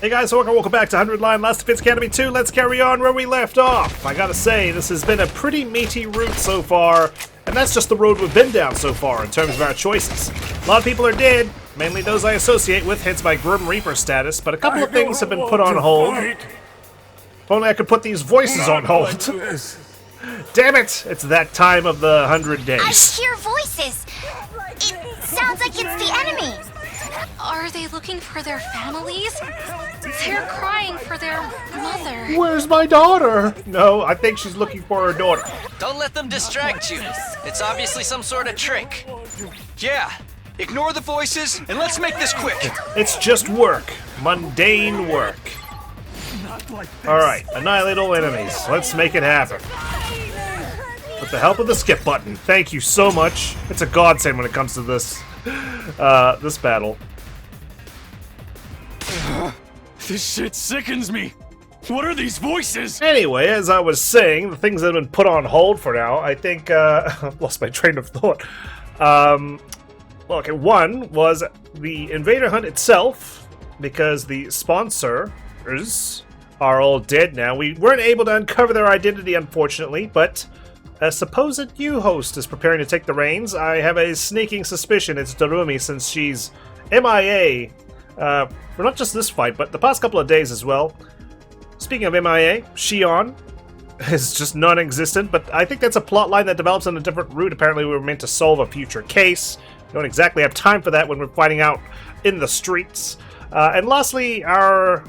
Hey guys, welcome back to 100 Line Last Defense Academy 2. Let's carry on where we left off. I gotta say, this has been a pretty meaty route so far, and that's just the road we've been down so far in terms of our choices. A lot of people are dead, mainly those I associate with, hence my Grim Reaper status, but a couple of things have been put on hold. If only I could put these voices on hold. Damn it! It's that time of the 100 days. I hear voices! It sounds like it's the enemy! Are they looking for their families? They're crying for their mother. Where's my daughter? No, I think she's looking for her daughter. Don't let them distract you. It's obviously some sort of trick. Yeah, ignore the voices and let's make this quick. It's just work. Mundane work. Alright, annihilate all enemies. Let's make it happen. With the help of the skip button. Thank you so much. It's a godsend when it comes to this this battle. This shit sickens me. What are these voices? Anyway, as I was saying, the things that have been put on hold for now, I think, I've lost my train of thought. Well, okay, one was the Invader Hunt itself, because the sponsors are all dead now. We weren't able to uncover their identity, unfortunately, but a supposed new host is preparing to take the reins. I have a sneaking suspicion it's Darumi, since she's MIA, for not just this fight, but the past couple of days as well. Speaking of MIA, Shion is just non-existent, but I think that's a plot line that develops on a different route. Apparently we were meant to solve a future case. We don't exactly have time for that when we're fighting out in the streets. And lastly, our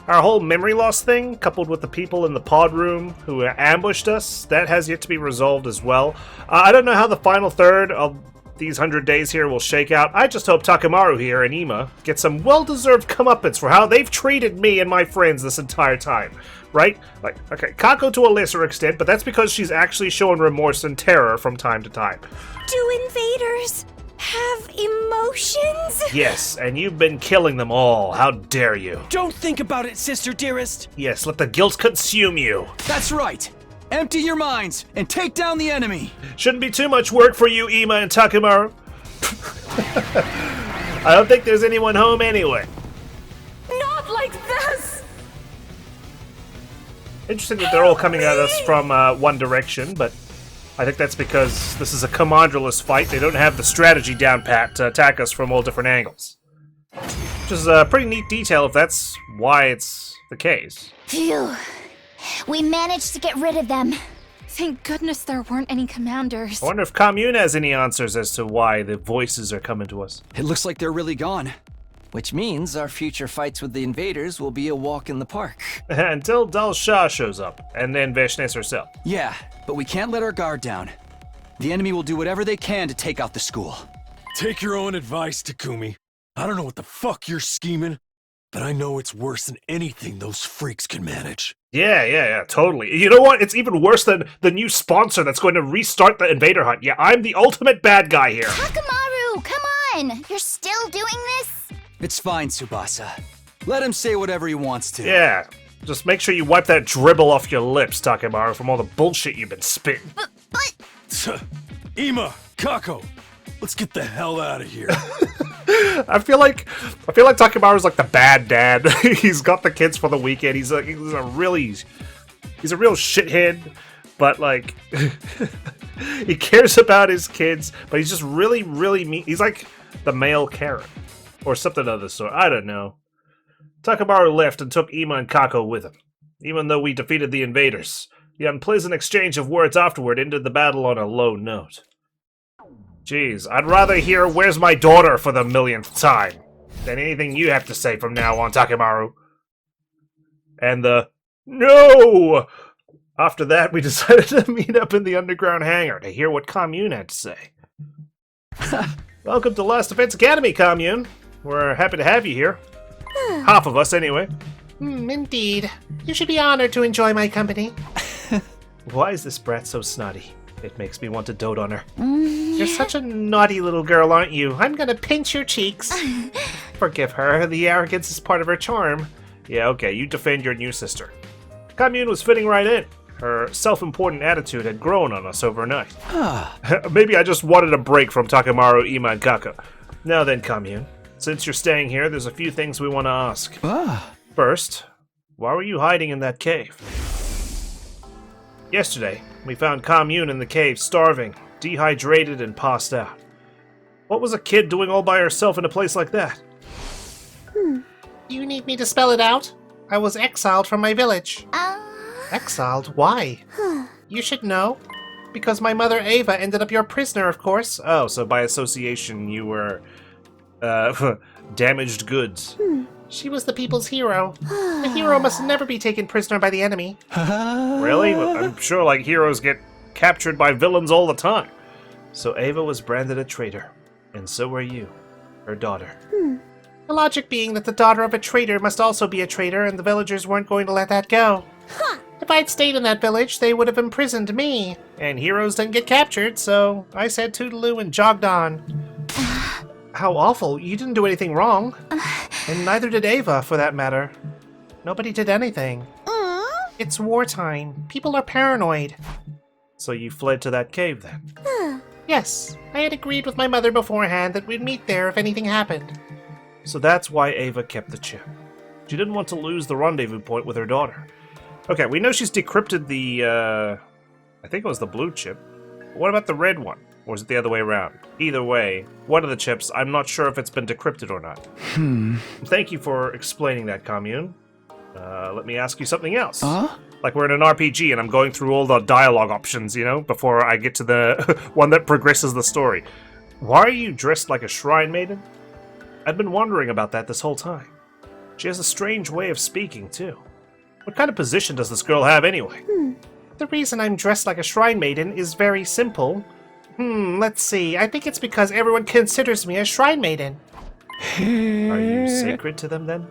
whole memory loss thing, coupled with the people in the pod room who ambushed us, that has yet to be resolved as well. I don't know how the final third of these 100 days here will shake out. I just hope Takemaru here and Ima get some well-deserved comeuppance for how they've treated me and my friends this entire time. Right? Like, okay, Kako to a lesser extent, but that's because she's actually showing remorse and terror from time to time. Do invaders have emotions? Yes, and you've been killing them all. How dare you? Don't think about it, sister dearest. Yes, let the guilt consume you. That's right. Empty your minds and take down the enemy. Shouldn't be too much work for you, Ima and Takemaru. I don't think there's anyone home anyway. Not like this! Interesting that they're all coming at us from one direction, but I think that's because this is a commanderless fight. They don't have the strategy down pat to attack us from all different angles. Which is a pretty neat detail if that's why it's the case. Phew. We managed to get rid of them. Thank goodness there weren't any commanders. I wonder if Commune has any answers as to why the voices are coming to us. It looks like they're really gone. Which means our future fights with the invaders will be a walk in the park. Until Dal Shah shows up, and then Vashnes herself. Yeah, but we can't let our guard down. The enemy will do whatever they can to take out the school. Take your own advice, Takumi. I don't know what the fuck you're scheming, but I know it's worse than anything those freaks can manage. Yeah, totally. You know what? It's even worse than the new sponsor that's going to restart the Invader Hunt. Yeah, I'm the ultimate bad guy here. Takemaru, come on! You're still doing this? It's fine, Tsubasa. Let him say whatever he wants to. Yeah, just make sure you wipe that dribble off your lips, Takemaru, from all the bullshit you've been spitting. But... Ima, Kako, let's get the hell out of here. I feel like Takemaru's like the bad dad. He's got the kids for the weekend. He's a real shithead, but like he cares about his kids, but he's just really mean. He's like the male Karen or something of the sort. I don't know. Takemaru left and took Ima and Kako with him, even though we defeated the invaders. The unpleasant exchange of words afterward ended the battle on a low note. Jeez, I'd rather hear "Where's my daughter" for the millionth time than anything you have to say from now on, Takemaru. And the "No!" After that, we decided to meet up in the underground hangar to hear what Commune had to say. Welcome to Last Defense Academy, Commune. We're happy to have you here. Half of us, anyway. Indeed. You should be honored to enjoy my company. Why is this brat so snotty? It makes me want to dote on her. You're such a naughty little girl, aren't you? I'm gonna pinch your cheeks. Forgive her. The arrogance is part of her charm. Yeah, okay, you defend your new sister. Commune was fitting right in. Her self-important attitude had grown on us overnight. Maybe I just wanted a break from Takemaru, Ima, and Kako. Now then, Commune. Since you're staying here, there's a few things we want to ask. Ah. First, why were you hiding in that cave? Yesterday, we found Commune in the cave, starving, dehydrated, and passed out. What was a kid doing all by herself in a place like that? You need me to spell it out? I was exiled from my village. Exiled? Why? You should know. Because my mother Ava ended up your prisoner, of course. Oh, so by association you were, damaged goods. She was the people's hero. The hero must never be taken prisoner by the enemy. Really? Well, I'm sure, like, heroes get captured by villains all the time. So Ava was branded a traitor. And so were you, her daughter. The logic being that the daughter of a traitor must also be a traitor, and the villagers weren't going to let that go. If I'd stayed in that village, they would have imprisoned me. And heroes didn't get captured, so I said toodaloo and jogged on. How awful. You didn't do anything wrong. And neither did Ava, for that matter. Nobody did anything. It's wartime. People are paranoid. So you fled to that cave then? Yes, I had agreed with my mother beforehand that we'd meet there if anything happened. So that's why Ava kept the chip. She didn't want to lose the rendezvous point with her daughter. Okay, we know she's decrypted the, I think it was the blue chip. But what about the red one? Or is it the other way around? Either way, one of the chips, I'm not sure if it's been decrypted or not. Thank you for explaining that, Commune. Let me ask you something else. Like we're in an RPG and I'm going through all the dialogue options, you know, before I get to the one that progresses the story. Why are you dressed like a shrine maiden? I've been wondering about that this whole time. She has a strange way of speaking, too. What kind of position does this girl have anyway? The reason I'm dressed like a shrine maiden is very simple. Let's see. I think it's because everyone considers me a shrine maiden. Are you sacred to them, then?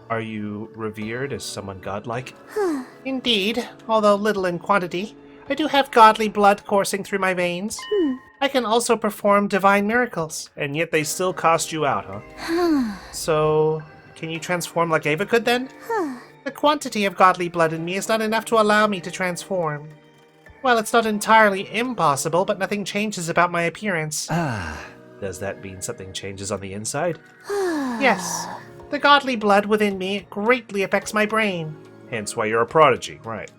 Are you revered as someone godlike? Indeed, although little in quantity. I do have godly blood coursing through my veins. I can also perform divine miracles. And yet they still cast you out, huh? So, can you transform like Ava could then? The quantity of godly blood in me is not enough to allow me to transform. Well, it's not entirely impossible, but nothing changes about my appearance. Does that mean something changes on the inside? Yes. The godly blood within me greatly affects my brain. Hence why you're a prodigy, right?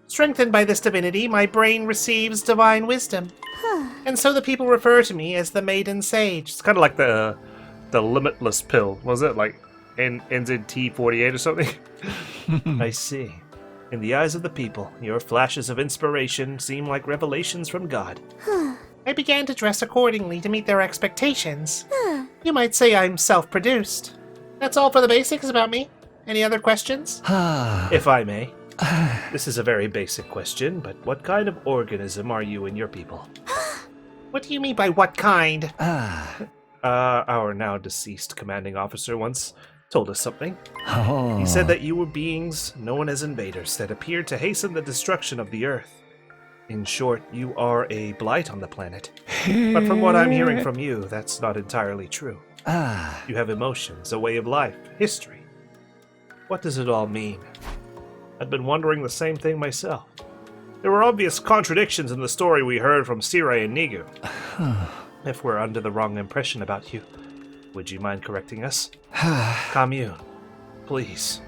Strengthened by this divinity, my brain receives divine wisdom. And so the people refer to me as the Maiden Sage. It's kind of like the limitless pill, was it? Like NZT48 or something? I see. In the eyes of the people, your flashes of inspiration seem like revelations from God. I began to dress accordingly to meet their expectations. You might say I'm self-produced. That's all for the basics about me. Any other questions? If I may. This is a very basic question, but what kind of organism are you and your people? What do you mean by what kind? Our now deceased commanding officer once told us something. Oh. He said that you were beings known as invaders that appeared to hasten the destruction of the Earth. In short, you are a blight on the planet. But from what I'm hearing from you, that's not entirely true. You have emotions, a way of life, history. What does it all mean? I'd been wondering the same thing myself. There were obvious contradictions in the story we heard from Sirei and Nigu. If we're under the wrong impression about you, would you mind correcting us? Commune, please,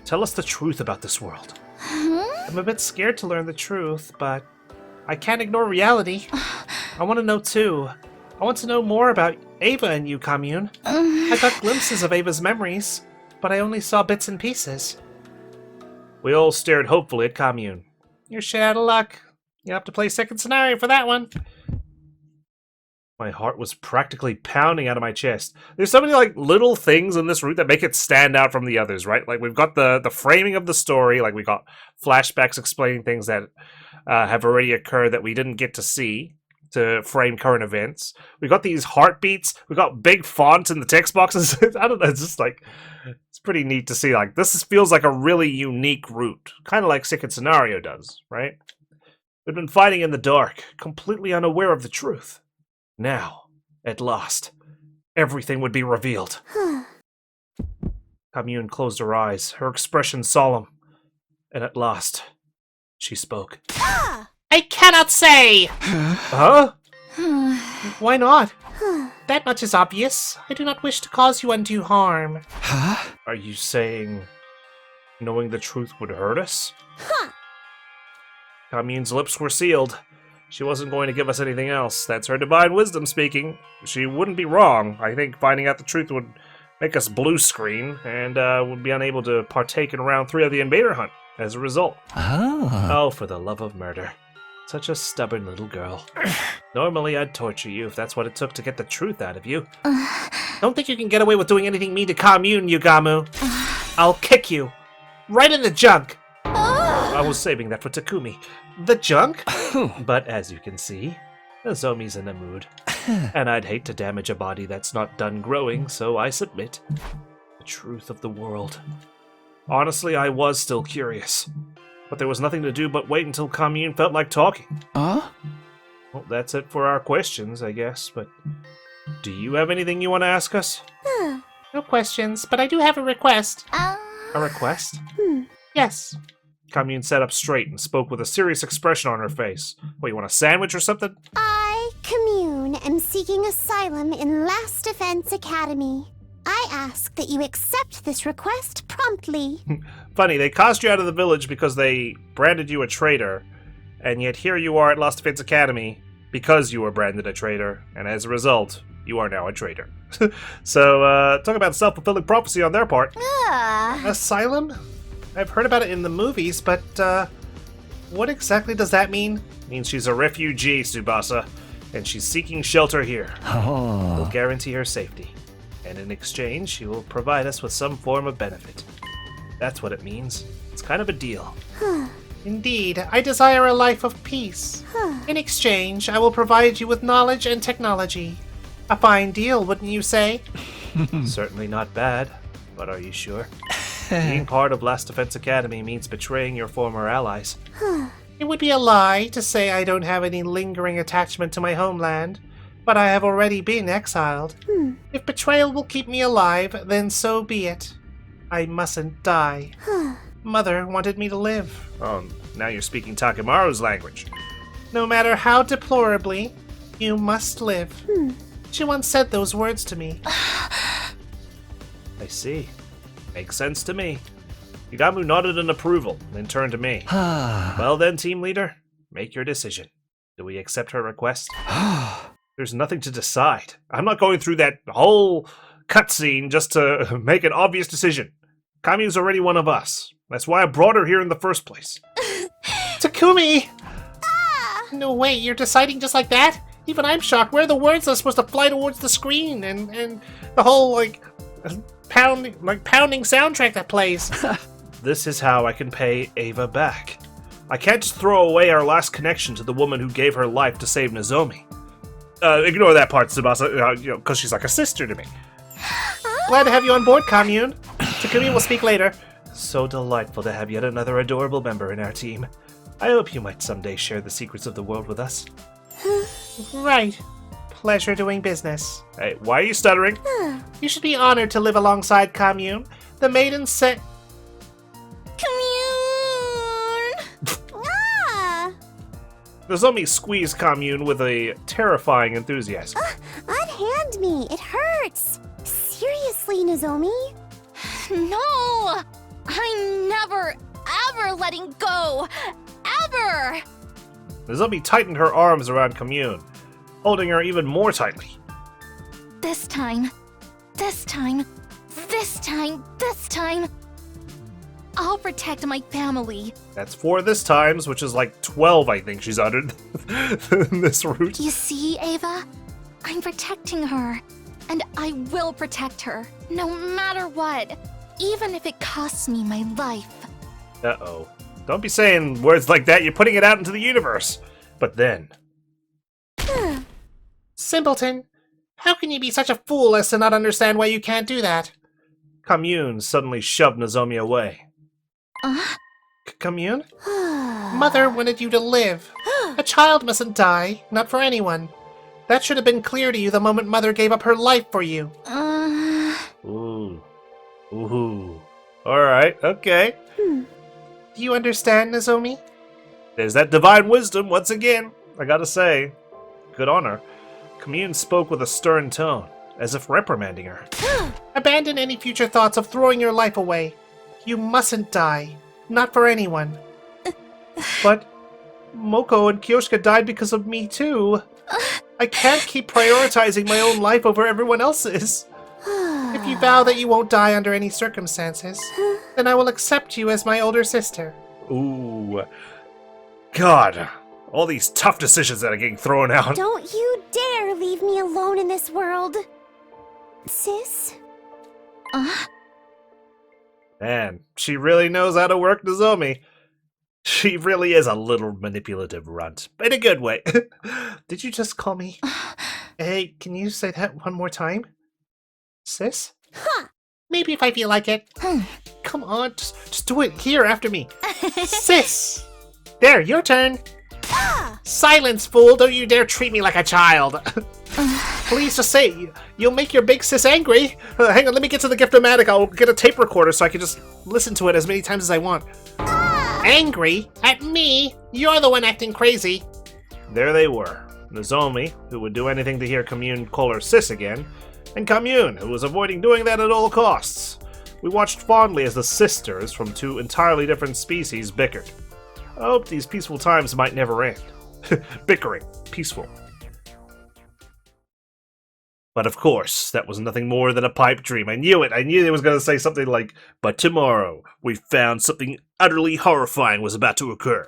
tell us the truth about this world. I'm a bit scared to learn the truth, but I can't ignore reality. I want to know too. I want to know more about Ava and you, Commune. I got glimpses of Ava's memories, but I only saw bits and pieces. We all stared hopefully at Commune. You're shit out of luck. You'll have to play second scenario for that one. My heart was practically pounding out of my chest. There's so many like little things in this route that make it stand out from the others, right? Like we've got the framing of the story, like we got flashbacks explaining things that have already occurred that we didn't get to see to frame current events. We got these heartbeats. We got big fonts in the text boxes. I don't know. It's just like it's pretty neat to see. Like this feels like a really unique route, kind of like Second Scenario does, right? We've been fighting in the dark, completely unaware of the truth. Now, at last, everything would be revealed. Commune closed her eyes, her expression solemn. And at last, she spoke. I cannot say! Huh? Why not? That much is obvious. I do not wish to cause you undue harm. Huh? Are you saying knowing the truth would hurt us? Huh. Commune's lips were sealed. She wasn't going to give us anything else. That's her divine wisdom speaking. She wouldn't be wrong. I think finding out the truth would make us blue screen, and would be unable to partake in round 3 of the invader hunt as a result. Oh, for the love of murder. Such a stubborn little girl. Normally I'd torture you if that's what it took to get the truth out of you. Don't think you can get away with doing anything mean to Commune, Yugamu. I'll kick you. Right in the junk. I was saving that for Takumi. The junk? But as you can see, Nozomi's in a mood. And I'd hate to damage a body that's not done growing, so I submit. The truth of the world. Honestly, I was still curious. But there was nothing to do but wait until Commune felt like talking. Huh? Well, that's it for our questions, I guess, but do you have anything you want to ask us? No questions, but I do have a request. A request? Yes. Commune sat up straight and spoke with a serious expression on her face. What, you want a sandwich or something? I, Commune, am seeking asylum in Last Defense Academy. I ask that you accept this request promptly. Funny, they cast you out of the village because they branded you a traitor, and yet here you are at Lost Defense Academy because you were branded a traitor, and as a result, you are now a traitor. So, talk about self-fulfilling prophecy on their part. Asylum? I've heard about it in the movies, but, what exactly does that mean? It means she's a refugee, Tsubasa, and she's seeking shelter here. We'll guarantee her safety, and in exchange, she will provide us with some form of benefit. That's what it means. It's kind of a deal. Indeed, I desire a life of peace. In exchange, I will provide you with knowledge and technology. A fine deal, wouldn't you say? Certainly not bad, but are you sure? Being part of Last Defense Academy means betraying your former allies. It would be a lie to say I don't have any lingering attachment to my homeland, but I have already been exiled. If betrayal will keep me alive, then so be it. I mustn't die. Mother wanted me to live. Oh, now you're speaking Takemaru's language. No matter how deplorably, you must live. She once said those words to me. I see. Makes sense to me. Yugamu nodded in approval, then turned to me. Well then, team leader, make your decision. Do we accept her request? There's nothing to decide. I'm not going through that whole cutscene just to make an obvious decision. Kamiu's already one of us. That's why I brought her here in the first place. Takumi! No way, you're deciding just like that? Even I'm shocked. Where are the words that are supposed to fly towards the screen and the whole pounding soundtrack that plays? This is how I can pay Ava back. I can't just throw away our last connection to the woman who gave her life to save Nozomi. Ignore that part, Tsubasa, because she's like a sister to me. Glad to have you on board, Commune. Takumi will speak later. So delightful to have yet another adorable member in our team. I hope you might someday share the secrets of the world with us. Right. Pleasure doing business. Hey, why are you stuttering? You should be honored to live alongside Commune. The maiden said... Commune! Nozomi squeezed Commune with a terrifying enthusiasm. Unhand me, it hurts. Seriously, Nozomi? No! I'm never, ever letting go! Ever! Nozomi tightened her arms around Commune, holding her even more tightly. This time, I'll protect my family. That's 4 this times, which is like 12, I think she's uttered in this route. You see, Ava? I'm protecting her. And I will protect her, no matter what. Even if it costs me my life. Uh-oh. Don't be saying words like that, you're putting it out into the universe. But then... Simpleton, how can you be such a fool as to not understand why you can't do that? Commune suddenly shoved Nozomi away. Commune? Mother wanted you to live. A child mustn't die, not for anyone. That should have been clear to you the moment Mother gave up her life for you. Ooh. Alright, okay. Do you understand, Nozomi? There's that divine wisdom once again, I gotta say. Good on her. Commune spoke with a stern tone, as if reprimanding her. Abandon any future thoughts of throwing your life away. You mustn't die. Not for anyone. But Moko and Kyoshka died because of me too. I can't keep prioritizing my own life over everyone else's. If you vow that you won't die under any circumstances, then I will accept you as my older sister. Ooh. God. All these tough decisions that are getting thrown out. Don't you dare leave me alone in this world. Sis? Man, she really knows how to work Nozomi. She really is a little manipulative runt. In a good way. Did you just call me? Hey, can you say that one more time? Sis? Huh. Maybe if I feel like it. Come on, just do it here after me. Sis! There, your turn. Silence, fool! Don't you dare treat me like a child. Please just say you'll make your big sis angry. Hang on, let me get to the Gift-O-Matic. I'll get a tape recorder so I can just listen to it as many times as I want. Angry? At me? You're the one acting crazy. There they were. Nozomi, who would do anything to hear Commune call her sis again, and Commune, who was avoiding doing that at all costs. We watched fondly as the sisters from two entirely different species bickered. I hope these peaceful times might never end. Bickering. Peaceful. But of course, that was nothing more than a pipe dream. I knew it. I knew it was going to say something like, but tomorrow, we found something utterly horrifying was about to occur.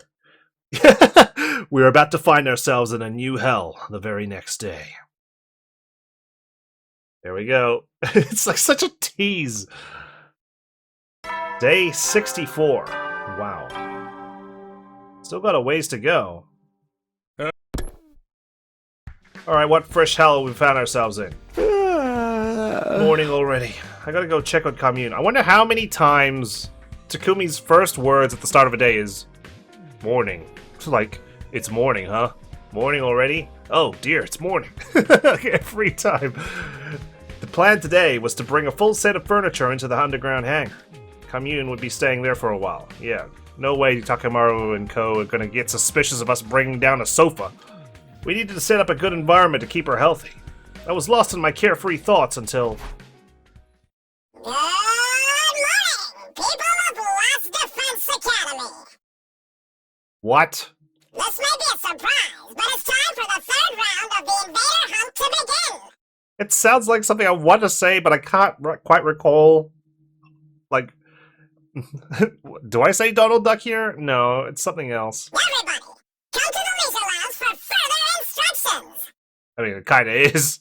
We were about to find ourselves in a new hell the very next day. There we go. It's like such a tease. Day 64. Wow. Still got a ways to go. Alright, what fresh hell we found ourselves in? Morning already. I gotta go check on Commune. I wonder how many times Takumi's first words at the start of a day is morning. Like, it's morning, huh? Morning already? Oh dear, it's morning. Every time. The plan today was to bring a full set of furniture into the underground hangar. Commune would be staying there for a while. Yeah, no way Takemaru and co are gonna get suspicious of us bringing down a sofa. We needed to set up a good environment to keep her healthy. I was lost in my carefree thoughts until... Good morning, people of Last Defense Academy! What? This may be a surprise, but it's time for the third round of the Invader Hunt to begin! It sounds like something I want to say, but I can't quite recall. Like... Do I say Donald Duck here? No, it's something else. Everybody, come to the Leisure Lounge for further instructions! I mean, it kinda is.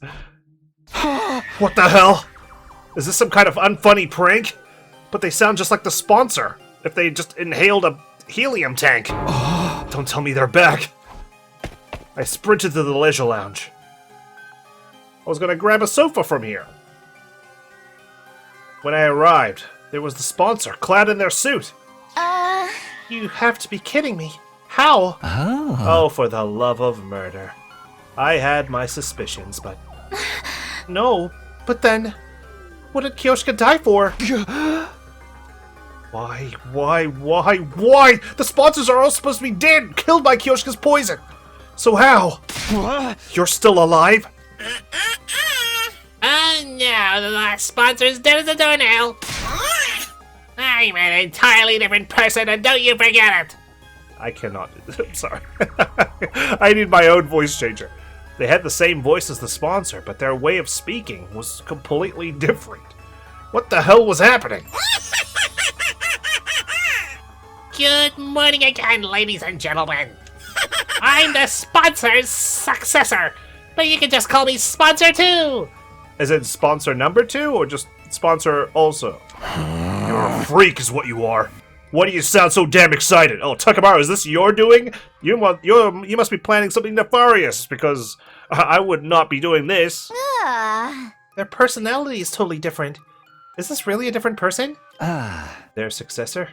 What the hell? Is this some kind of unfunny prank? But they sound just like the sponsor. If they just inhaled a helium tank. Don't tell me they're back. I sprinted to the leisure lounge. I was gonna grab a sofa from here. When I arrived, there was the sponsor, clad in their suit. You have to be kidding me. How? Oh, for the love of murder. I had my suspicions, but... No, but then... What did Kyoshka die for? Why? The sponsors are all supposed to be dead, killed by Kyoshka's poison. So how? What? You're still alive? Oh no, the last sponsor's dead as a doornail. I'm an entirely different person, and don't you forget it. I cannot do this. I'm sorry. I need my own voice changer. They had the same voice as the sponsor, but their way of speaking was completely different. What the hell was happening? Good morning again, ladies and gentlemen. I'm the sponsor's successor, but you can just call me Sponsor 2. Is it sponsor number 2 or just sponsor also? You're a freak is what you are. Why do you sound so damn excited? Oh, Takemaru, is this your doing? You must be planning something nefarious, because I would not be doing this. Their personality is totally different. Is this really a different person? Their successor?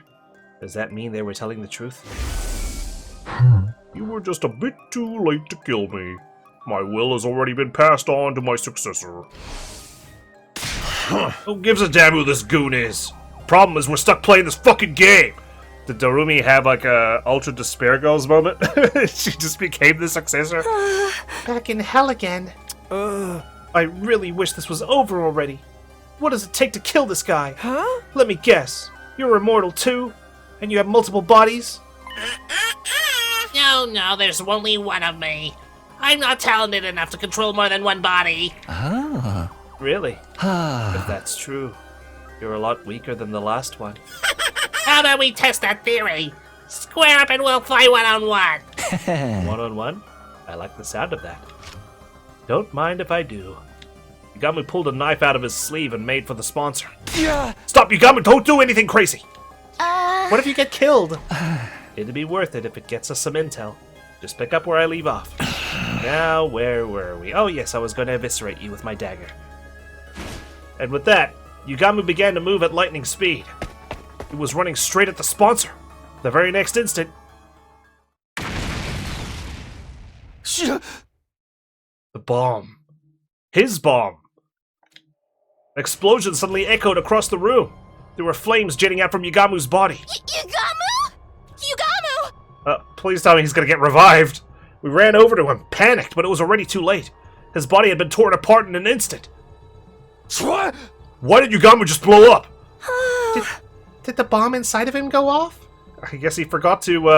Does that mean they were telling the truth? You were just a bit too late to kill me. My will has already been passed on to my successor. Who gives a damn who this goon is? Problem is we're stuck playing this fucking game. Did Darumi have like a Ultra Despair Girls moment? She just became the successor? Back in hell again. I really wish this was over already. What does it take to kill this guy? Huh? Let me guess. You're immortal too? And you have multiple bodies? No, there's only one of me. I'm not talented enough to control more than one body. Ah. Really? If that's true, you're a lot weaker than the last one. How about we test that theory? Square up and we'll fight one-on-one. One-on-one? I like the sound of that. Don't mind if I do. Yugamu pulled a knife out of his sleeve and made for the sponsor. Yeah. Stop, Yugamu! Don't do anything crazy! What if you get killed? It'd be worth it if it gets us some intel. Just pick up where I leave off. Now, where were we? Oh yes, I was going to eviscerate you with my dagger. And with that, Yugamu began to move at lightning speed. He was running straight at the sponsor. The very next instant... The bomb. His bomb. An explosion suddenly echoed across the room. There were flames jetting out from Yugamu's body. Yugamu? Yugamu! Please tell me he's gonna get revived. We ran over to him, panicked, but it was already too late. His body had been torn apart in an instant. What? Why did Yugamu just blow up? Did the bomb inside of him go off? I guess he forgot to,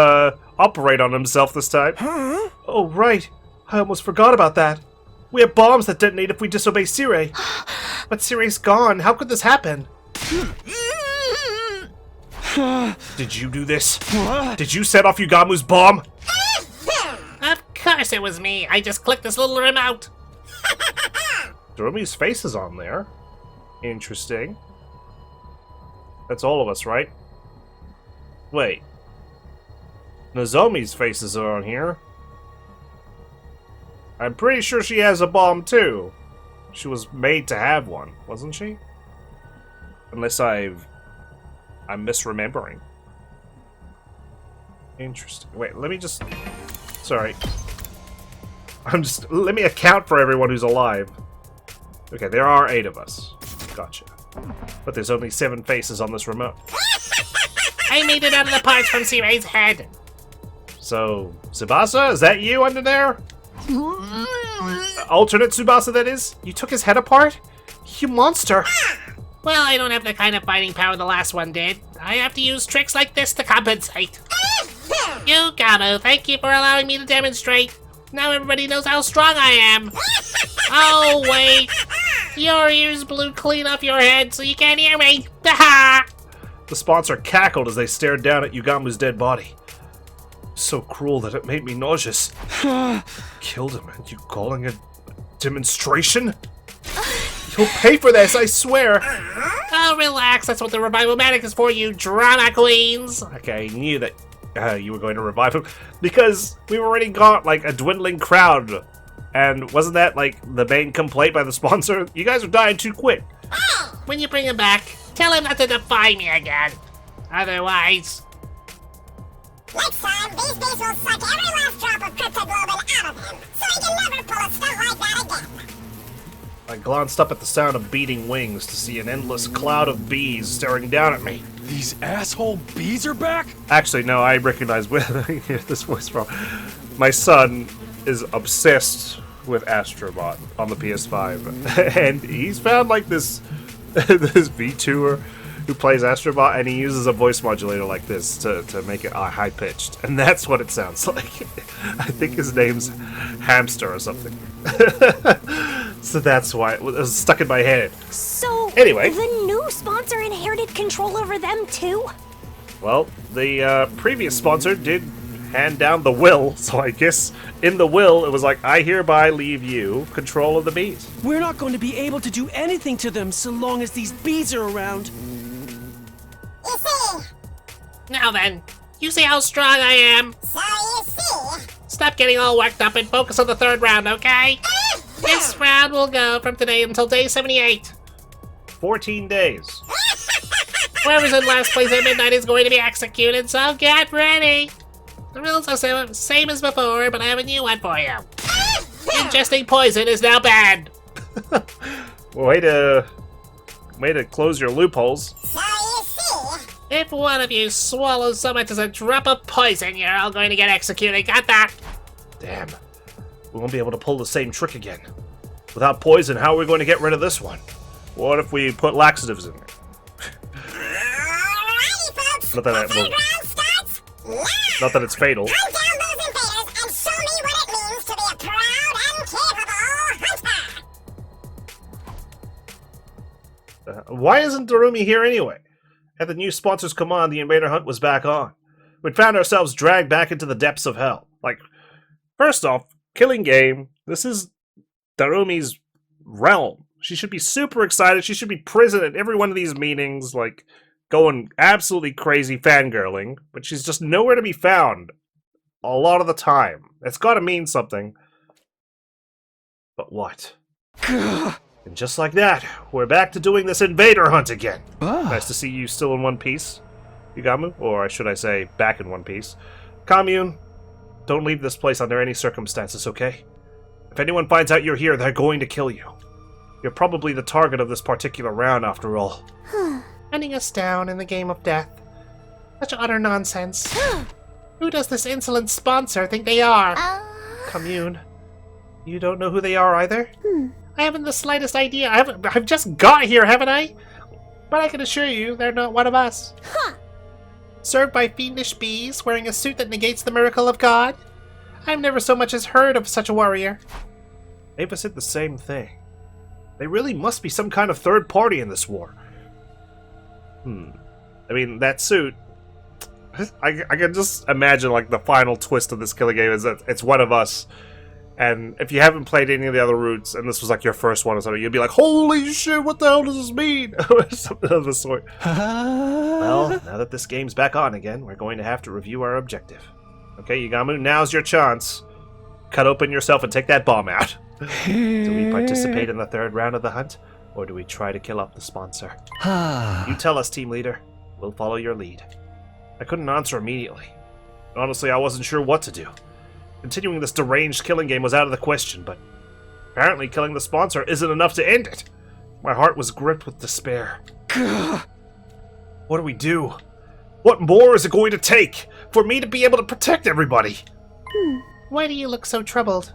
operate on himself this time. Huh? Oh, right. I almost forgot about that. We have bombs that detonate if we disobey Sire. But Sire's gone. How could this happen? Did you do this? What? Did you set off Yugamu's bomb? Of course it was me. I just clicked this little remote. Dorumi's face is on there. Interesting. That's all of us, right? Wait. Nozomi's faces are on here. I'm pretty sure she has a bomb too. She was made to have one, wasn't she? Unless I'm misremembering. Interesting. Wait, let me just... Sorry. Let me account for everyone who's alive. Okay, there are 8 of us. Gotcha. But there's only 7 faces on this remote. I made it out of the parts from Sire's head. So, Tsubasa, is that you under there? Alternate Tsubasa, that is? You took his head apart? You monster! Well, I don't have the kind of fighting power the last one did. I have to use tricks like this to compensate. Yugamu, thank you for allowing me to demonstrate. Now everybody knows how strong I am. Oh, wait. Your ears blew clean off your head, so you can't hear me. The sponsor cackled as they stared down at Yugamu's dead body. So cruel that it made me nauseous. Killed him, and you calling a demonstration? You'll pay for this, I swear! Oh, relax. That's what the revival-matic is for, you drama queens. Okay, I knew that you were going to revive him, because we've already got, like, a dwindling crowd. And wasn't that, like, the main complaint by the sponsor? You guys are dying too quick. When you bring him back, tell him not to defy me again. Otherwise... Next time, these bees will suck every last drop of cryptoglobin out of him, so he can never pull a stunt like that again. I glanced up at the sound of beating wings to see an endless cloud of bees staring down at me. These asshole bees are back? Actually, no, I recognize where I hear this voice from. My son is obsessed with Astrobot on the PS5, and he's found like this this VTuber who plays Astrobot, and he uses a voice modulator like this to make it high pitched, and that's what it sounds like. I think his name's Hamster or something. So that's why it was stuck in my head. So, Anyway. the new sponsor inherited control over them too? Well, the previous sponsor did hand down the will, so I guess in the will it was like, I hereby leave you control of the bees. We're not going to be able to do anything to them so long as these bees are around. You see? Now then, you see how strong I am? So you see? Stop getting all worked up and focus on the 3rd round, okay? This round will go from today until day 78. 14 days. Whoever's in last place at midnight is going to be executed, so get ready. The rules are same as before, but I have a new one for you. Ingesting poison is now banned. Way to close your loopholes. So you see? If one of you swallows so much as a drop of poison, you're all going to get executed. Got that? Damn. We won't be able to pull the same trick again. Without poison, how are we going to get rid of this one? What if we put laxatives in there? Alrighty, folks. Not that the third round starts now. Not that it's fatal. Hunt down those invaders and show me what it means to be a proud and capable hunter. Why isn't Darumi here anyway? At the new sponsor's command, the invader hunt was back on. We'd found ourselves dragged back into the depths of hell. Like, first off, killing game. This is Darumi's realm. She should be super excited. She should be present at every one of these meetings, like, going absolutely crazy fangirling. But she's just nowhere to be found a lot of the time. It's gotta mean something. But what? And just like that, we're back to doing this invader hunt again. Nice to see you still in one piece, Yugamu, or should I say, back in one piece. Commune, don't leave this place under any circumstances, okay? If anyone finds out you're here, they're going to kill you. You're probably the target of this particular round, after all. Hunting us down in the game of death. Such utter nonsense. Who does this insolent sponsor think they are? Commune. You don't know who they are either? I haven't the slightest idea. I've just got here, haven't I? But I can assure you, they're not one of us. Served by fiendish bees, wearing a suit that negates the miracle of God? I've never so much as heard of such a warrior. Ava said the same thing. They really must be some kind of third party in this war. I mean, that suit... I can just imagine, like, the final twist of this killing game is that it's one of us. And if you haven't played any of the other routes, and this was like your first one or something, you'd be like, holy shit, what the hell does this mean? Or something of the sort. Well, now that this game's back on again, we're going to have to review our objective. Okay, Yugamu, now's your chance. Cut open yourself and take that bomb out. Do we participate in the third round of the hunt, or do we try to kill off the sponsor? You tell us, team leader. We'll follow your lead. I couldn't answer immediately. Honestly, I wasn't sure what to do. Continuing this deranged killing game was out of the question, but apparently killing the sponsor isn't enough to end it. My heart was gripped with despair. What do we do? What more is it going to take for me to be able to protect everybody? Why do you look so troubled?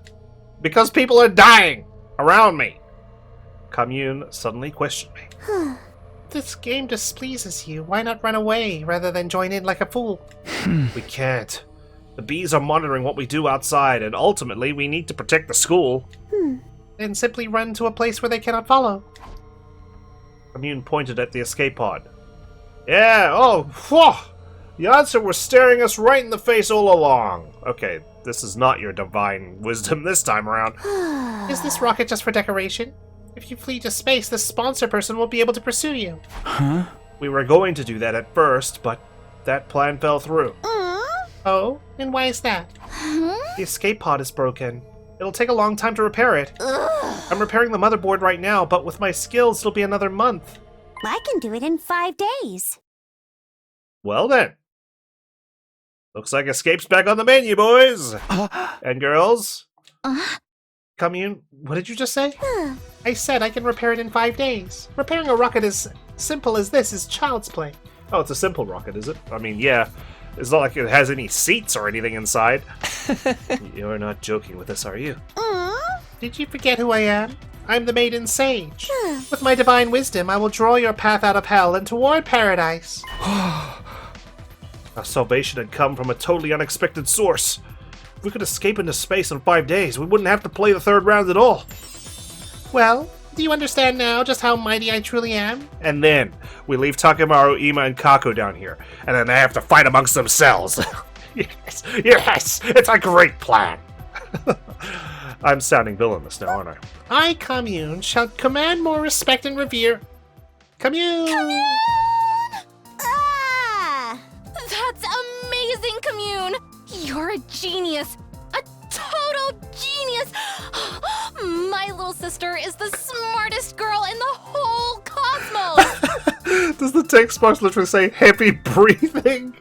Because people are dying around me. Commune suddenly questioned me. This game displeases you. Why not run away rather than join in like a fool? We can't. The bees are monitoring what we do outside, and ultimately we need to protect the school. Then simply run to a place where they cannot follow. Commune pointed at the escape pod. Yeah, oh, whew. The answer was staring us right in the face all along. Okay, this is not your divine wisdom this time around. Is this rocket just for decoration? If you flee to space, the sponsor person won't be able to pursue you. We were going to do that at first, but that plan fell through. Oh? And why is that? The escape pod is broken. It'll take a long time to repair it. I'm repairing the motherboard right now, but with my skills, it'll be another month. I can do it in 5 days. Well then. Looks like escape's back on the menu, boys. And girls. Commune, what did you just say? I said I can repair it in 5 days. Repairing a rocket as simple as this is child's play. Oh, it's a simple rocket, is it? I mean, yeah. It's not like it has any seats or anything inside. You're not joking with us, are you? Did you forget who I am? I'm the Maiden Sage. With my divine wisdom, I will draw your path out of hell and toward paradise. Our salvation had come from a totally unexpected source. If we could escape into space in 5 days, we wouldn't have to play the third round at all. Well, do you understand now just how mighty I truly am? And then we leave Takemaru, Ima, and Kako down here, and then they have to fight amongst themselves. Yes, it's a great plan. I'm sounding villainous now, aren't I? I, Commune, shall command more respect and revere. Commune! That's amazing, Commune! You're a genius! A total genius! My little sister is the smartest girl in the whole cosmos! Does the text box literally say happy breathing?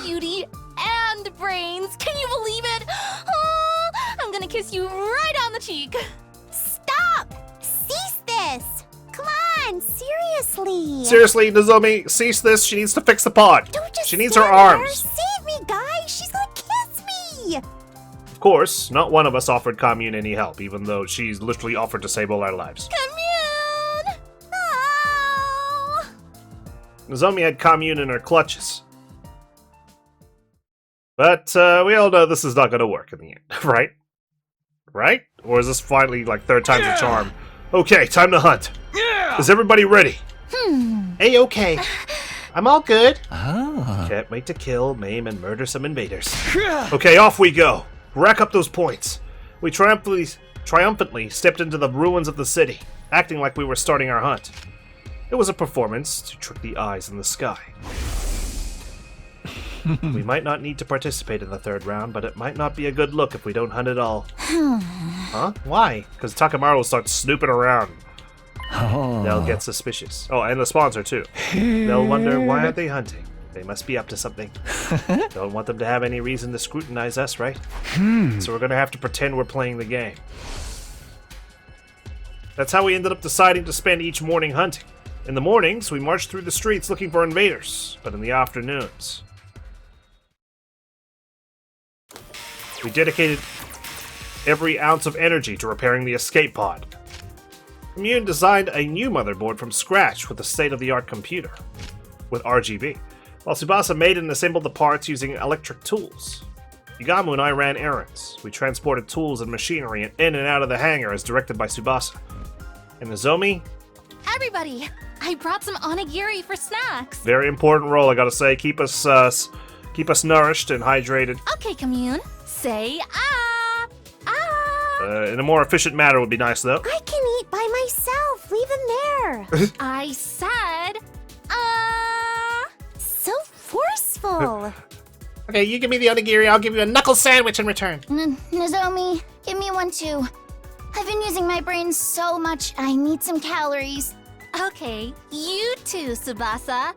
Beauty and brains! Can you believe it? Oh, I'm gonna kiss you right on the cheek! Stop! Cease this! Come on, seriously! Seriously, Nozomi, cease this. She needs to fix the pod. Don't just She needs her stand there. arms. Save me, guys! She's gonna kiss me! course, not one of us offered Commune any help, even though she's literally offered to save all our lives. Commune! Oh! Nozomi had Commune in her clutches. But we all know this is not going to work in the end, right? Right? Or is this finally like third time's a charm? Okay, time to hunt. Yeah! Is everybody ready? A-okay. I'm all good. Can't wait to kill, maim, and murder some invaders. Okay, off we go. Rack up those points. We triumphantly stepped into the ruins of the city, acting like we were starting our hunt. It was a performance to trick the eyes in the sky. We might not need to participate in the third round, but it might not be a good look if we don't hunt at all. Huh? Why? Because Takamaru will start snooping around. They'll get suspicious. Oh, and the sponsor too. They'll wonder, why aren't they hunting? They must be up to something. Don't want them to have any reason to scrutinize us, right? So we're gonna have to pretend we're playing the game. That's how we ended up deciding to spend each morning hunting. In the mornings, we marched through the streets looking for invaders, but in the afternoons, we dedicated every ounce of energy to repairing the escape pod. Commune designed a new motherboard from scratch with a state-of-the-art computer with RGB, while Tsubasa made and assembled the parts using electric tools. Yugamu and I ran errands. We transported tools and machinery in and out of the hangar as directed by Tsubasa. And Nozomi? Everybody, I brought some onigiri for snacks. Very important role, I gotta say. Keep us nourished and hydrated. Okay, Commune. Say ah! Ah! In a more efficient manner would be nice, though. I can eat by myself. Leave him there. I said ah! So forceful. Okay, you give me the onigiri, I'll give you a knuckle sandwich in return. Nozomi, give me one too. I've been using my brain so much, I need some calories. Okay, you too, Tsubasa.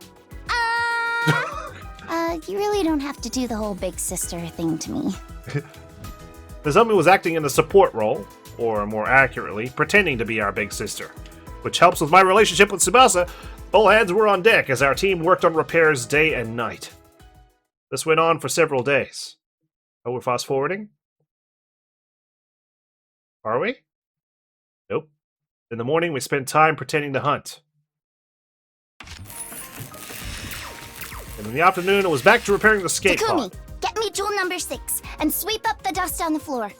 Ah! You really don't have to do the whole big sister thing to me. Nozomi was acting in a support role, or more accurately, pretending to be our big sister, which helps with my relationship with Tsubasa. All hands were on deck as our team worked on repairs day and night. This went on for several days. Oh, we're fast forwarding? Are we? Nope. In the morning, we spent time pretending to hunt. And in the afternoon, it was back to repairing the skate Takumi, pod. get me tool number 6 and sweep up the dust on the floor.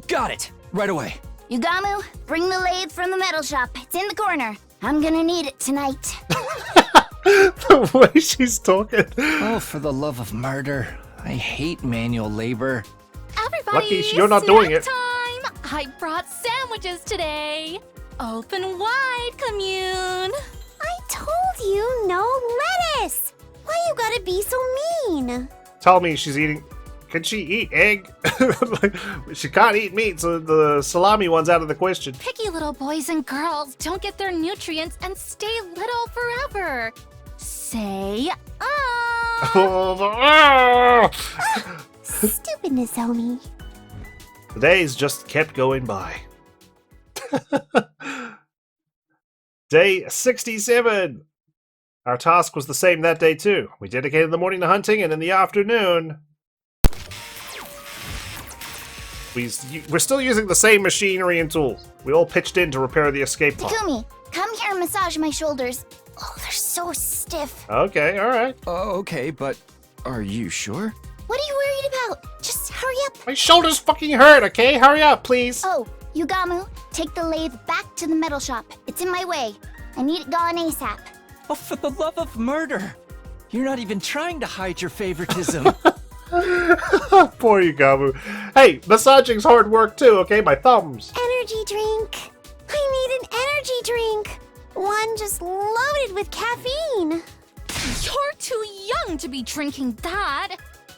Got it! Right away. Yugamu, bring the lathe from the metal shop. It's in the corner. I'm gonna need it tonight. The way she's talking. Oh, for the love of murder. I hate manual labor. Everybody, Lucky you're not doing it. Time! I brought sandwiches today. Open wide, Commune. I told you no lettuce. Why you gotta be so mean? Tell me she's eating... Can she eat egg? Like, she can't eat meat, so the salami one's out of the question. Picky little boys and girls don't get their nutrients and stay little forever. Say ah! Stupid Nozomi. The days just kept going by. Day 67! Our task was the same that day too. We dedicated the morning to hunting, and in the afternoon... We're still using the same machinery and tools. We all pitched in to repair the escape pod. Takumi, come here and massage my shoulders. Oh, they're so stiff. Okay, alright. Oh, okay, but are you sure? What are you worried about? Just hurry up. My shoulders fucking hurt, okay? Hurry up, please. Oh, Yugamu, take the lathe back to the metal shop. It's in my way. I need it gone ASAP. Oh, for the love of murder! You're not even trying to hide your favoritism. Poor Yugamu. Hey, massaging's hard work too, okay? My thumbs. Energy drink. I need an energy drink. One just loaded with caffeine. You're too young to be drinking that.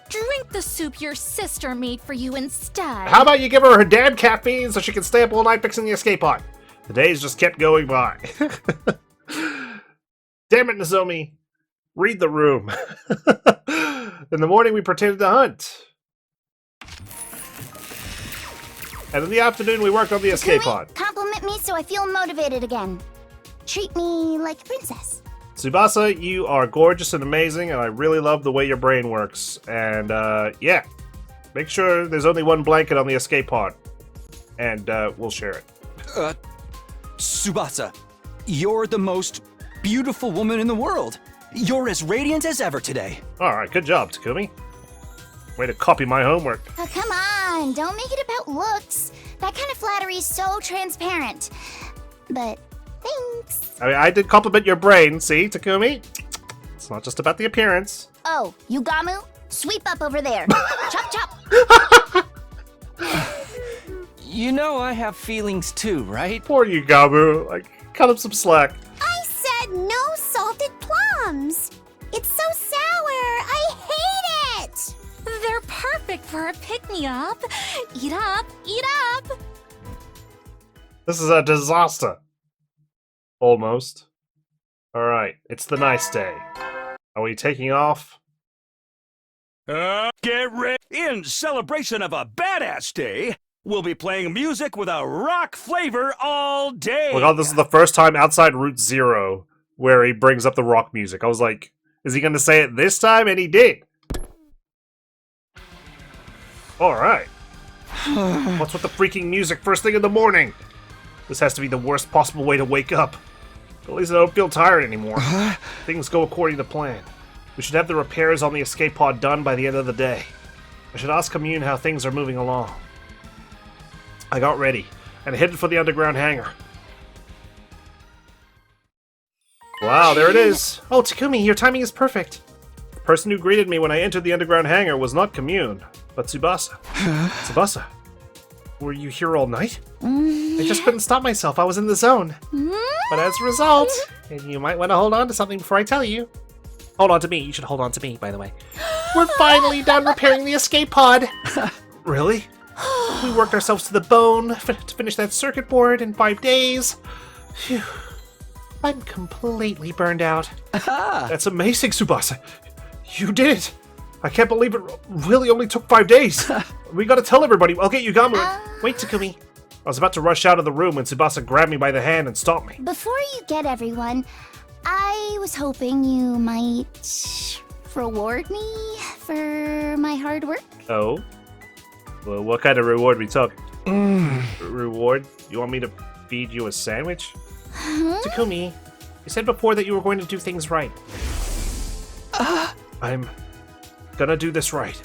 Drink the soup your sister made for you instead. How about you give her damn caffeine so she can stay up all night fixing the escape pod? The days just kept going by. Damn it, Nozomi. Read the room. In the morning, we pretended to hunt. And in the afternoon, we worked on the escape pod. Compliment me so I feel motivated again. Treat me like a princess. Tsubasa, you are gorgeous and amazing, and I really love the way your brain works. And, yeah. Make sure there's only one blanket on the escape pod. And we'll share it. Tsubasa, you're the most beautiful woman in the world. You're as radiant as ever today. Alright, good job, Takumi. Way to copy my homework. Oh, come on, don't make it about looks. That kind of flattery is so transparent. But thanks. I mean, I did compliment your brain, see, Takumi? It's not just about the appearance. Oh, Yugamu, sweep up over there. Chop, chop. You know I have feelings too, right? Poor Yugamu. Like, cut him some slack. I said no salted plums. It's so sour. I hate it. They're perfect for a pick-me-up. Eat up, eat up. This is a disaster. Almost. Alright, it's the nice day. Are we taking off? Get ready! In celebration of a badass day, we'll be playing music with a rock flavor all day! Oh my god, this is the first time outside Route Zero where he brings up the rock music. I was like, is he gonna say it this time? And he did. Alright. What's with the freaking music first thing in the morning? This has to be the worst possible way to wake up. At least I don't feel tired anymore. Things go according to plan. We should have the repairs on the escape pod done by the end of the day. I should ask Commune how things are moving along. I got ready and headed for the underground hangar. Wow, there it is. Oh, Takumi, your timing is perfect. The person who greeted me when I entered the underground hangar was not Commune, but Tsubasa. Tsubasa, were you here all night? I just couldn't stop myself. I was in the zone. But as a result, and you might want to hold on to something before I tell you. Hold on to me. You should hold on to me, by the way. We're finally done repairing the escape pod. Really? We worked ourselves to the bone to finish that circuit board in 5 days. Phew. I'm completely burned out. That's amazing, Tsubasa. You did it. I can't believe it really only took 5 days. We gotta tell everybody. I'll get Yugamu. Wait, Takumi. I was about to rush out of the room when Tsubasa grabbed me by the hand and stopped me. Before you get everyone, I was hoping you might reward me for my hard work. Oh? Well, what kind of reward we talking? Reward? You want me to feed you a sandwich? Takumi, you said before that you were going to do things right. I'm gonna do this right.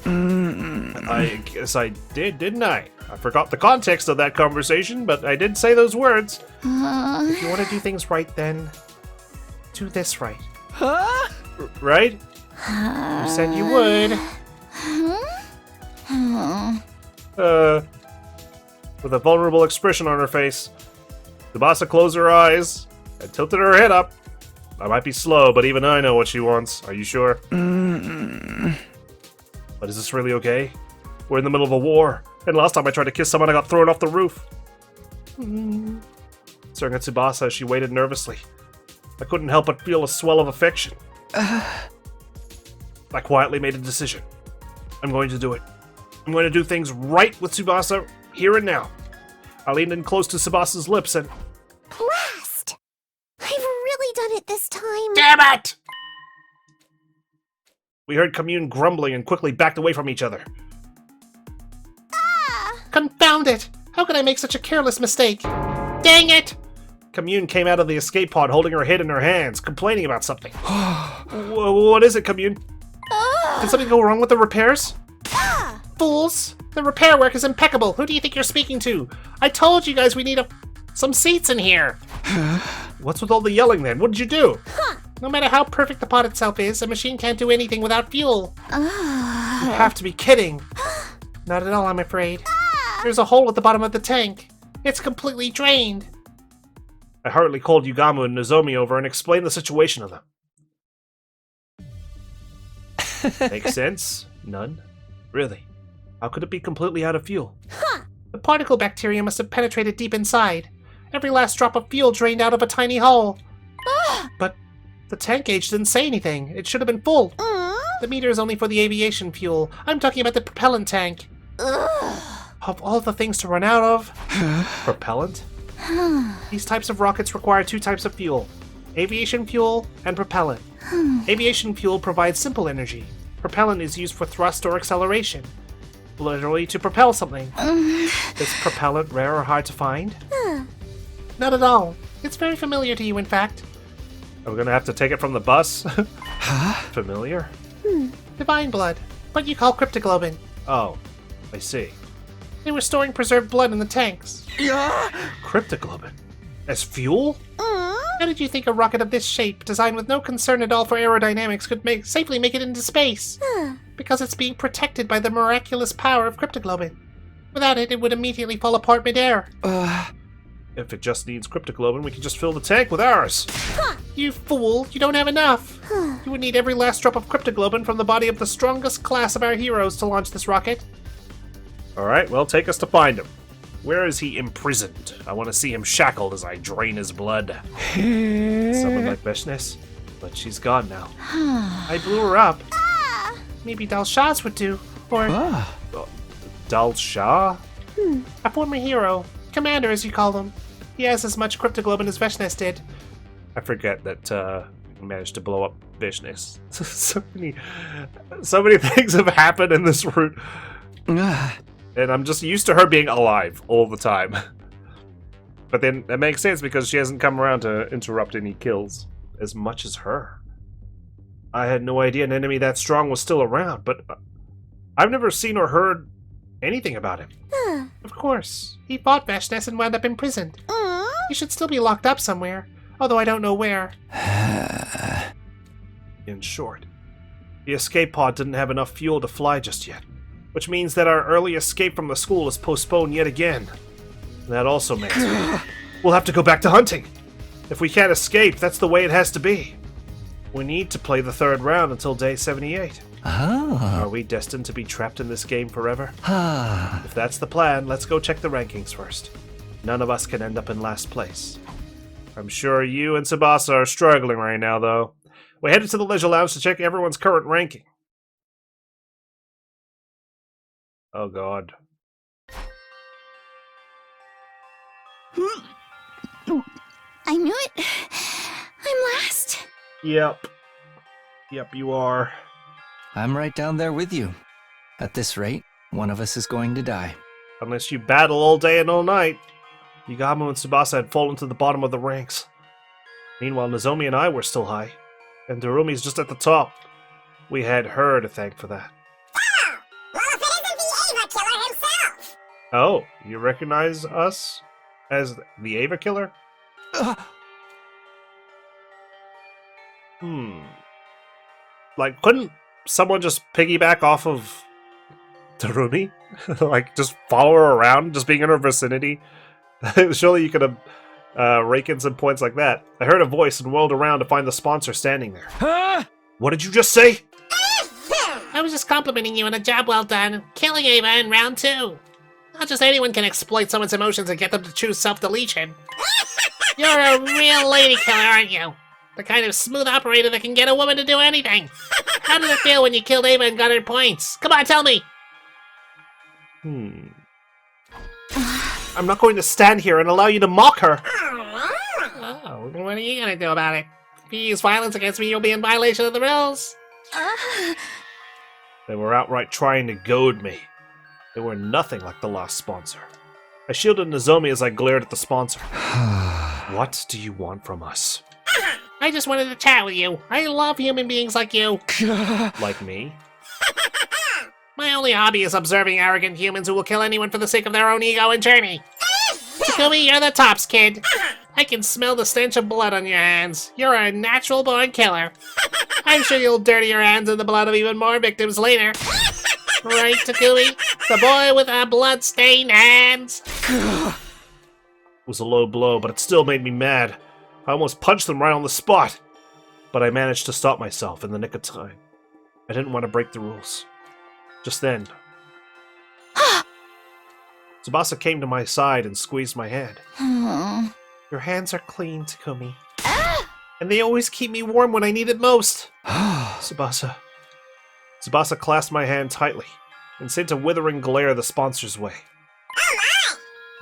I guess I did, didn't I? I forgot the context of that conversation, but I did say those words. If you want to do things right, then do this right. Right? You said you would. With a vulnerable expression on her face, Tsubasa closed her eyes and tilted her head up. I might be slow, but even I know what she wants. Are you sure? But is this really okay? We're in the middle of a war, and last time I tried to kiss someone, I got thrown off the roof. Staring at Tsubasa as she waited nervously, I couldn't help but feel a swell of affection. I quietly made a decision. I'm going to do it. I'm going to do things right with Tsubasa here and now. I leaned in close to Tsubasa's lips and... Blast! I've really done it this time. Damn it! We heard Commune grumbling and quickly backed away from each other. Confound it! How could I make such a careless mistake? Dang it! Commune came out of the escape pod holding her head in her hands, complaining about something. What is it, Commune? Did something go wrong with the repairs? Fools! The repair work is impeccable. Who do you think you're speaking to? I told you guys we need some seats in here. What's with all the yelling then? What did you do? No matter how perfect the pod itself is, a machine can't do anything without fuel. You have to be kidding. Not at all, I'm afraid. There's a hole at the bottom of the tank. It's completely drained. I hurriedly called Yugamu and Nozomi over and explained the situation to them. Makes sense? None? Really? How could it be completely out of fuel? The particle bacteria must have penetrated deep inside. Every last drop of fuel drained out of a tiny hole. But the tank gauge didn't say anything. It should have been full. The meter is only for the aviation fuel. I'm talking about the propellant tank. Of all the things to run out of... Propellant? These types of rockets require two types of fuel. Aviation fuel and propellant. Aviation fuel provides simple energy. Propellant is used for thrust or acceleration. Literally to propel something. Is propellant rare or hard to find? Not at all. It's very familiar to you, in fact. Are we gonna have to take it from the bus? Familiar? Divine blood. What you call cryptoglobin. Oh, I see. They were storing preserved blood in the tanks. Cryptoglobin? As fuel? How did you think a rocket of this shape, designed with no concern at all for aerodynamics, could safely make it into space? Because it's being protected by the miraculous power of cryptoglobin. Without it, it would immediately fall apart midair. If it just needs cryptoglobin, we can just fill the tank with ours. You fool, you don't have enough. You would need every last drop of cryptoglobin from the body of the strongest class of our heroes to launch this rocket. Alright, well, take us to find him. Where is he imprisoned? I want to see him shackled as I drain his blood. Someone like Veshness? But she's gone now. I blew her up. Maybe Dalshaz would do. Or Dal Shah? a former hero. Commander, as you call him. He has as much cryptoglobin as Veshness did. I forget that he managed to blow up Veshness. so many things have happened in this route. And I'm just used to her being alive all the time. But then that makes sense because she hasn't come around to interrupt any kills as much as her. I had no idea an enemy that strong was still around, but I've never seen or heard anything about him. Of course. He fought Veshness and wound up imprisoned. He should still be locked up somewhere, although I don't know where. In short, the escape pod didn't have enough fuel to fly just yet, which means that our early escape from the school is postponed yet again. That also means we'll have to go back to hunting. If we can't escape, that's the way it has to be. We need to play the third round until day 78. Are we destined to be trapped in this game forever? If that's the plan, let's go check the rankings first. None of us can end up in last place. I'm sure you and Tsubasa are struggling right now, though. We headed to the Leisure Lounge to check everyone's current ranking. Oh god. I knew it. I'm last. Yep, you are. I'm right down there with you. At this rate, one of us is going to die. Unless you battle all day and all night. Yugamo and Tsubasa had fallen to the bottom of the ranks. Meanwhile, Nozomi and I were still high. And Darumi's just at the top. We had her to thank for that. Well, if it isn't the Ava Killer himself! Oh, you recognize us as the Ava Killer? Like, couldn't someone just piggyback off of Darumi? Like, just follow her around, just being in her vicinity? Surely you could have rake in some points like that. I heard a voice and whirled around to find the sponsor standing there. What did you just say? I was just complimenting you on a job well done, killing Ava in round 2. Not just anyone can exploit someone's emotions and get them to choose self-deletion. You're a real lady killer, aren't you? The kind of smooth operator that can get a woman to do anything. How did it feel when you killed Ava and got her points? Come on, tell me! I'm not going to stand here and allow you to mock her. Oh, what are you going to do about it? If you use violence against me, you'll be in violation of the rules. They were outright trying to goad me. They were nothing like the last sponsor. I shielded Nozomi as I glared at the sponsor. What do you want from us? I just wanted to chat with you. I love human beings like you. Like me? My only hobby is observing arrogant humans who will kill anyone for the sake of their own ego and journey. Takumi, you're the tops, kid. I can smell the stench of blood on your hands. You're a natural-born killer. I'm sure you'll dirty your hands in the blood of even more victims later. Right, Takumi? The boy with the blood-stained hands. It was a low blow, but it still made me mad. I almost punched them right on the spot. But I managed to stop myself in the nick of time. I didn't want to break the rules. Just then, Tsubasa came to my side and squeezed my hand. Your hands are clean, Takumi. And they always keep me warm when I need it most. Tsubasa. Tsubasa clasped my hand tightly and sent a withering glare the sponsor's way.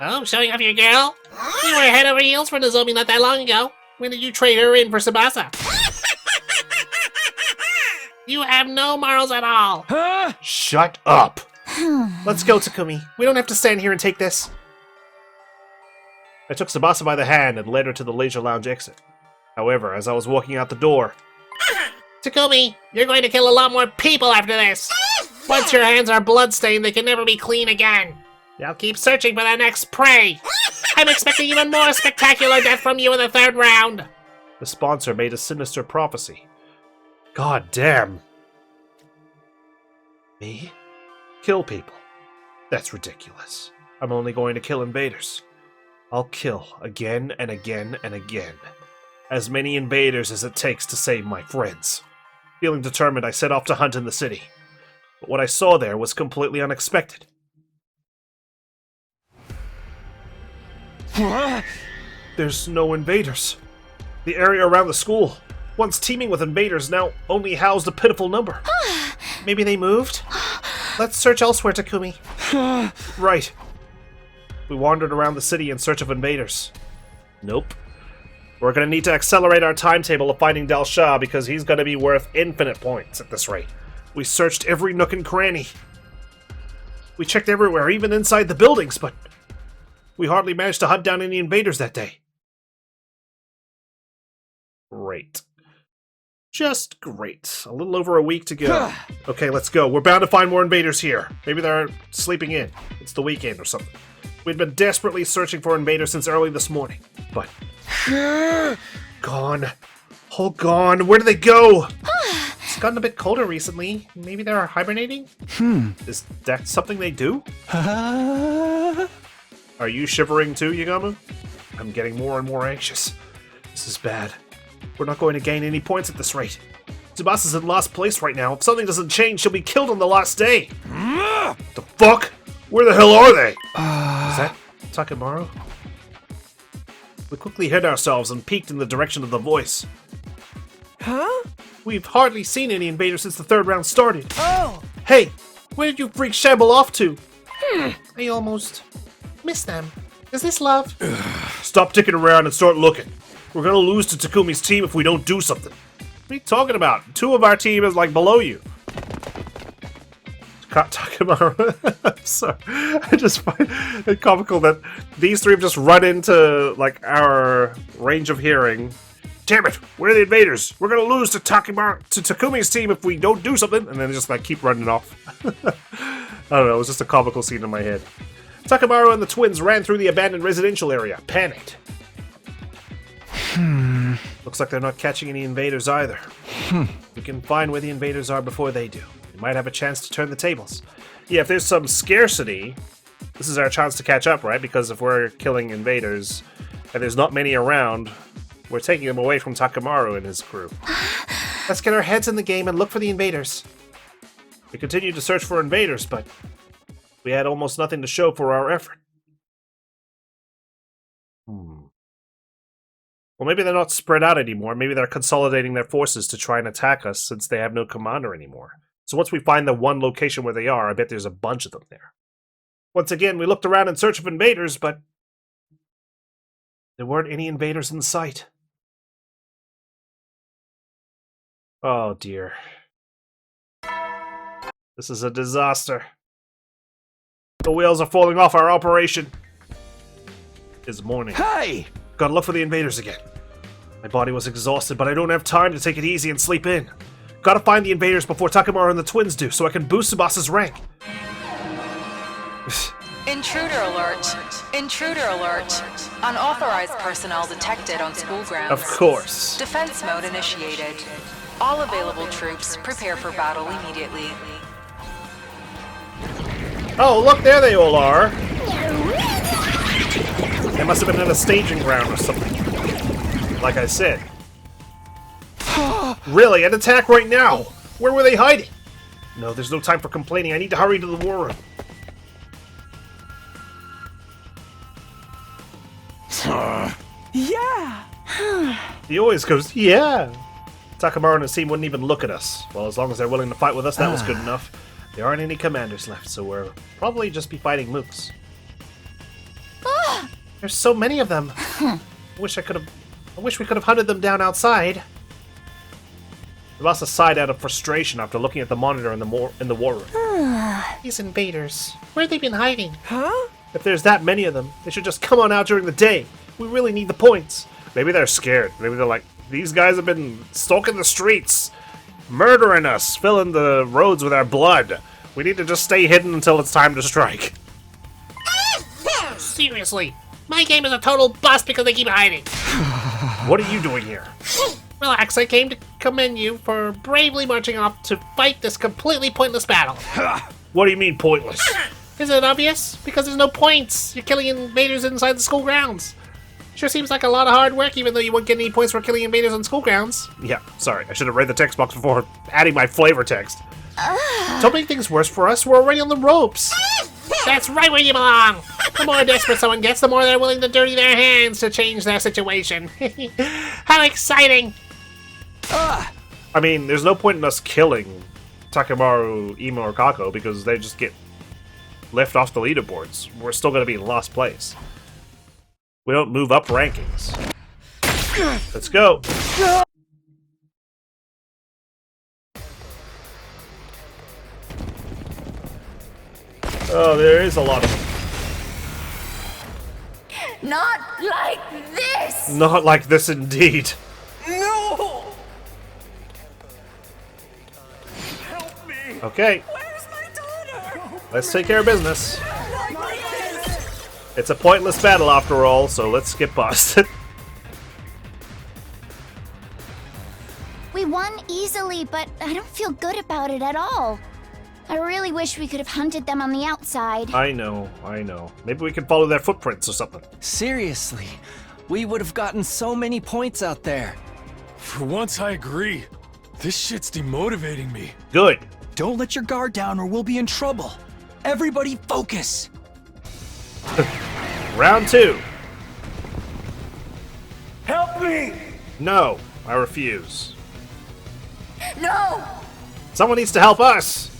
Oh, showing off your girl? You were head over heels for Nozomi not that long ago. When did you trade her in for Tsubasa? You have no morals at all. Huh? Shut up! Let's go, Takumi. We don't have to stand here and take this. I took Tsubasa by the hand and led her to the leisure lounge exit. However, as I was walking out the door... Takumi, you're going to kill a lot more people after this. Once your hands are bloodstained, they can never be clean again. I'll keep searching for the next prey. I'm expecting even more spectacular death from you in the third round. The sponsor made a sinister prophecy. God damn. Me? Kill people? That's ridiculous. I'm only going to kill invaders. I'll kill again and again and again. As many invaders as it takes to save my friends. Feeling determined, I set off to hunt in the city. But what I saw there was completely unexpected. There's no invaders. The area around the school, once teeming with invaders, now only housed a pitiful number. Maybe they moved? Let's search elsewhere, Takumi. Right. We wandered around the city in search of invaders. Nope. We're gonna need to accelerate our timetable of finding Del Shah because he's gonna be worth infinite points at this rate. We searched every nook and cranny. We checked everywhere, even inside the buildings, but we hardly managed to hunt down any invaders that day. Great. Just great. A little over a week to go. Okay, let's go. We're bound to find more invaders here. Maybe they're sleeping in. It's the weekend or something. We'd been desperately searching for invaders since early this morning, but... Gone. All gone. Where did they go? It's gotten a bit colder recently. Maybe they're hibernating? Is that something they do? Are you shivering too, Yagamu? I'm getting more and more anxious. This is bad. We're not going to gain any points at this rate. Tsubasa's in last place right now. If something doesn't change, she'll be killed on the last day. The fuck? Where the hell are they? Is that Takemaru? We quickly hid ourselves and peeked in the direction of the voice. Huh? We've hardly seen any invaders since the third round started. Oh! Hey, where did you freaks shamble off to? I almost missed them. Is this love? Stop dicking around and start looking. We're gonna lose to Takumi's team if we don't do something. What are you talking about? Two of our team is like below you. Takemaru. I'm sorry. I just find it comical that these three have just run into like our range of hearing. Damn it! Where are the invaders? We're gonna lose to Takumi's team if we don't do something, and then they just like keep running off. I don't know. It was just a comical scene in my head. Takemaru and the twins ran through the abandoned residential area, panicked. Looks like they're not catching any invaders either. We can find where the invaders are before they do. We might have a chance to turn the tables. Yeah, if there's some scarcity, this is our chance to catch up, right? Because if we're killing invaders and there's not many around, we're taking them away from Takemaru and his crew. Let's get our heads in the game and look for the invaders. We continued to search for invaders, but we had almost nothing to show for our effort. Well, maybe they're not spread out anymore. Maybe they're consolidating their forces to try and attack us since they have no commander anymore. So once we find the one location where they are, I bet there's a bunch of them there. Once again, we looked around in search of invaders, but there weren't any invaders in sight. Oh dear. This is a disaster. The wheels are falling off our operation. It's morning. Hey! Gotta look for the invaders again. My body was exhausted, but I don't have time to take it easy and sleep in. Gotta find the invaders before Takemaru and the twins do, so I can boost Tsubasa's rank. Intruder alert! Intruder alert! Unauthorized personnel detected on school grounds. Of course. Defense mode initiated. All available troops prepare for battle immediately. Oh, look, there they all are. They must have been at a staging ground or something. Like I said. Really? An attack right now? Where were they hiding? No, there's no time for complaining. I need to hurry to the war room. Yeah! He always goes, yeah. Takemaru and his team wouldn't even look at us. Well, as long as they're willing to fight with us, that was good enough. There aren't any commanders left, so we'll probably just be fighting mooks. There's so many of them. I wish we could have hunted them down outside. The boss sighed out of frustration after looking at the monitor in the war room. These invaders. Where have they been hiding? Huh? If there's that many of them, they should just come on out during the day. We really need the points. Maybe they're scared. Maybe they're like, these guys have been stalking the streets, murdering us, filling the roads with our blood. We need to just stay hidden until it's time to strike. Seriously, my game is a total bust because they keep hiding. What are you doing here? Relax, I came to commend you for bravely marching off to fight this completely pointless battle. What do you mean pointless? Isn't it obvious? Because there's no points. You're killing invaders inside the school grounds. Sure seems like a lot of hard work, even though you won't get any points for killing invaders on school grounds. Yeah, sorry. I should have read the text box before adding my flavor text. Don't make things worse for us. We're already on the ropes. That's right where you belong. The more desperate someone gets, the more they're willing to dirty their hands to change their situation. How exciting! I mean, there's no point in us killing Takemaru, Imo, or Kako because they just get left off the leaderboards. We're still going to be in last place. We don't move up rankings. Let's go. Oh, there is a lot of them. Not like this! Not like this indeed. No! Okay. Let's take care of business. It's a pointless battle after all, so let's skip past it. We won easily, but I don't feel good about it at all. I really wish we could have hunted them on the outside. I know. Maybe we can follow their footprints or something. Seriously, we would have gotten so many points out there. For once, I agree. This shit's demotivating me. Good. Don't let your guard down or we'll be in trouble. Everybody focus. Round 2. Help me! No, I refuse. No! Someone needs to help us.